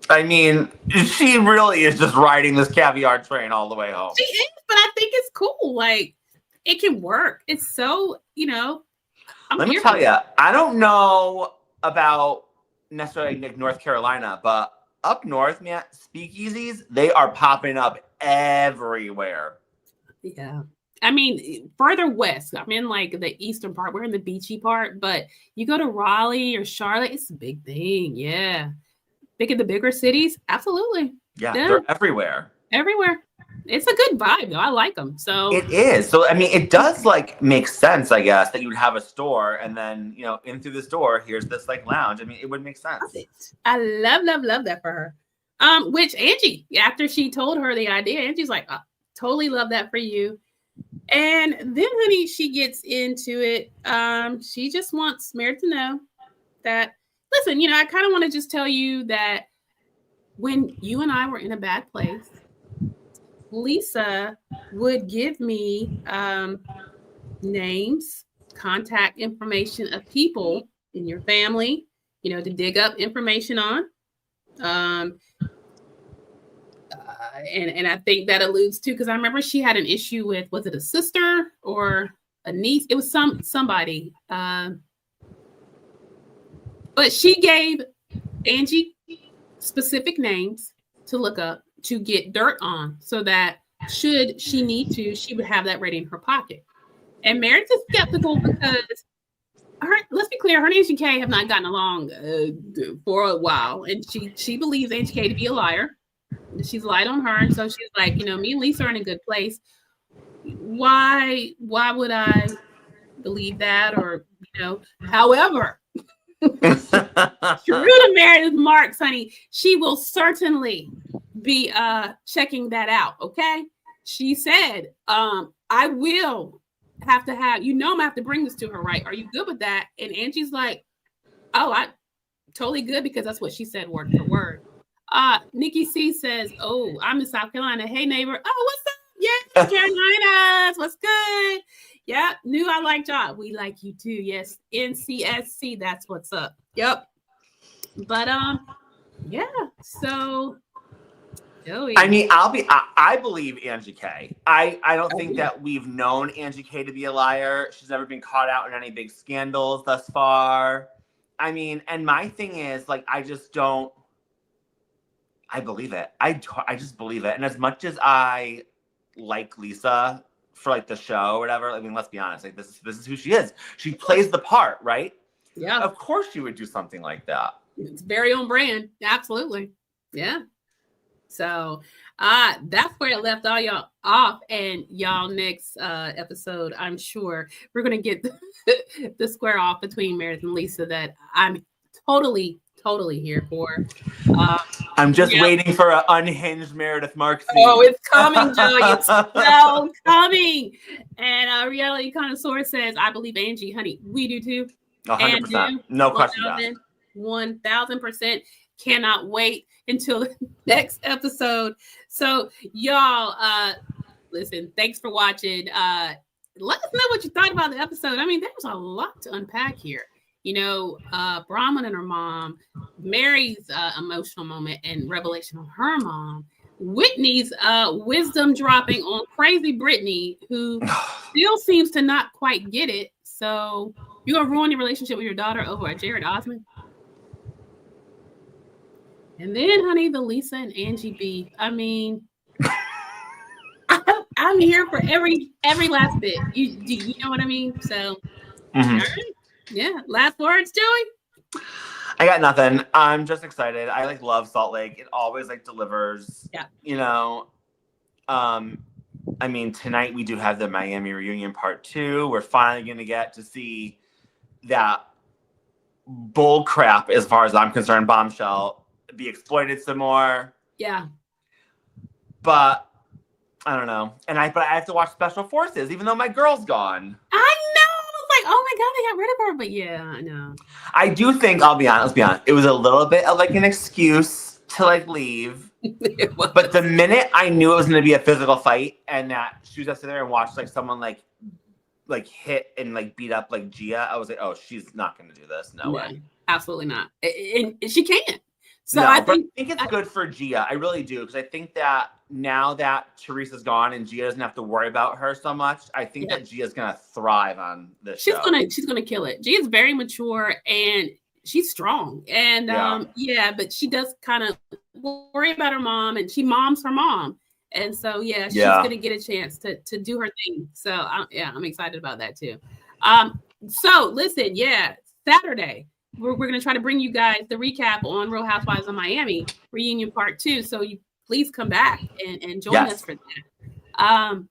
I mean, she really is just riding this caviar train all the way home. She is, but I think it's cool. Like, it can work. It's so, you know. Let me tell you, I don't know about necessarily North Carolina, but up north, man, speakeasies, they are popping up everywhere. Yeah. I mean, further west, I'm in like the eastern part. We're in the beachy part, but you go to Raleigh or Charlotte, it's a big thing. Yeah. Think of the bigger cities? Absolutely. Yeah, they're everywhere. Everywhere. It's a good vibe, though. I like them. So it is. So I mean, it does like make sense, I guess, that you would have a store, and then in through this door, here's this like lounge. I mean, it would make sense. I love that for her. Which Angie, after she told her the idea, Angie's like, totally love that for you. And then, honey, she gets into it. She just wants Meredith to know that, listen, I kind of want to just tell you that when you and I were in a bad place, Lisa would give me names, contact information of people in your family, to dig up information on. And I think that alludes to, because I remember she had an issue with, was it a sister or a niece? It was somebody. But she gave Angie specific names to look up, to get dirt on, so that should she need to, she would have that ready in her pocket. And Meredith is skeptical because let's be clear, her and Angie K have not gotten along for a while, and she believes Angie K to be a liar. She's lied on her, and so she's like, me and Lisa are in a good place. Why would I believe that? Or however, true to Meredith Marks, honey, she will certainly be checking that out. Okay, she said, I will have to have, I'm gonna have to bring this to her, right? Are you good with that? And Angie's like, oh, I totally good, because that's what she said word for word. Nikki C says, oh, I'm in South Carolina. Hey, neighbor. Oh, what's up? Yeah, Carolinas. What's good? Yeah, knew I liked y'all. We like you too. Yes, NCSC. That's what's up. Yep. But yeah. So, Joey. I mean, I believe Angie K. I don't think that we've known Angie K to be a liar. She's never been caught out in any big scandals thus far. I mean, and my thing is, like, I believe it. I just believe it. And as much as I like Lisa for like the show or whatever, I mean, let's be honest, like this is who she is. She plays the part, right? Yeah. Of course she would do something like that. It's very on brand. Absolutely. Yeah. So that's where it left all y'all off. And y'all, next episode, I'm sure we're gonna get the square off between Meredith and Lisa that I'm totally here for. I'm just waiting for an unhinged Meredith Marks. Oh, it's coming, Joey. It's so coming. And Reality Connoisseur says, I believe Angie, honey. We do too. 100%. No question about it. 1000%. Cannot wait until the next episode. So, y'all, listen, thanks for watching. Let us know what you thought about the episode. I mean, there was a lot to unpack here. Bronwyn and her mom, Mary's emotional moment and revelation on her mom, Whitney's wisdom dropping on crazy Brittany, who still seems to not quite get it. So you're going to ruin your relationship with your daughter over a Jared Osmond? And then, honey, the Lisa and Angie beef. I mean, I'm here for every last bit. You know what I mean? So, all right. Yeah. Last words, Joey? I got nothing. I'm just excited. I love Salt Lake. It always delivers. Yeah. I mean, tonight we do have the Miami reunion part 2. We're finally going to get to see that bull crap, as far as I'm concerned, bombshell, be exploited some more. Yeah. But I don't know. But I have to watch Special Forces, even though my girl's gone. I know. Like, oh my God, they got rid of her. But yeah, I know. I do think, let's be honest, it was a little bit of like an excuse to like leave. But the minute I knew it was going to be a physical fight and that she was going to sit there and watch like someone like hit and like beat up like Gia, I was like, oh, she's not going to do this. No way. Absolutely not. And she can't. So no, I think it's good for Gia. I really do. Because I think that now that Teresa's gone and Gia doesn't have to worry about her so much, I think that Gia's going to thrive on this show. She's gonna kill it. Gia's very mature and she's strong. And but she does kind of worry about her mom, and she moms her mom. And so she's gonna get a chance to do her thing. So I'm excited about that too. So listen, Saturday. We're going to try to bring you guys the recap on Real Housewives of Miami reunion part 2. So you please come back and join us for that.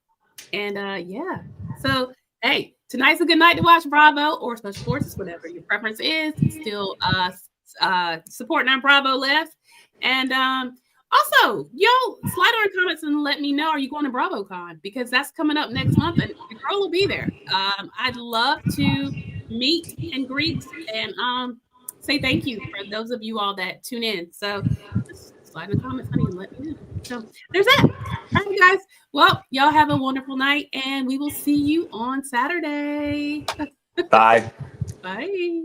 So, hey, tonight's a good night to watch Bravo or Special Forces, whatever your preference is. Still supporting our Bravo left. And also, y'all slide on comments and let me know, are you going to BravoCon? Because that's coming up next month and your girl will be there. I'd love to meet and greet and say thank you for those of you all that tune in. So just slide in the comments, honey, and let me know. So there's that. All right, guys. Well, y'all have a wonderful night, and we will see you on Saturday. Bye. Bye.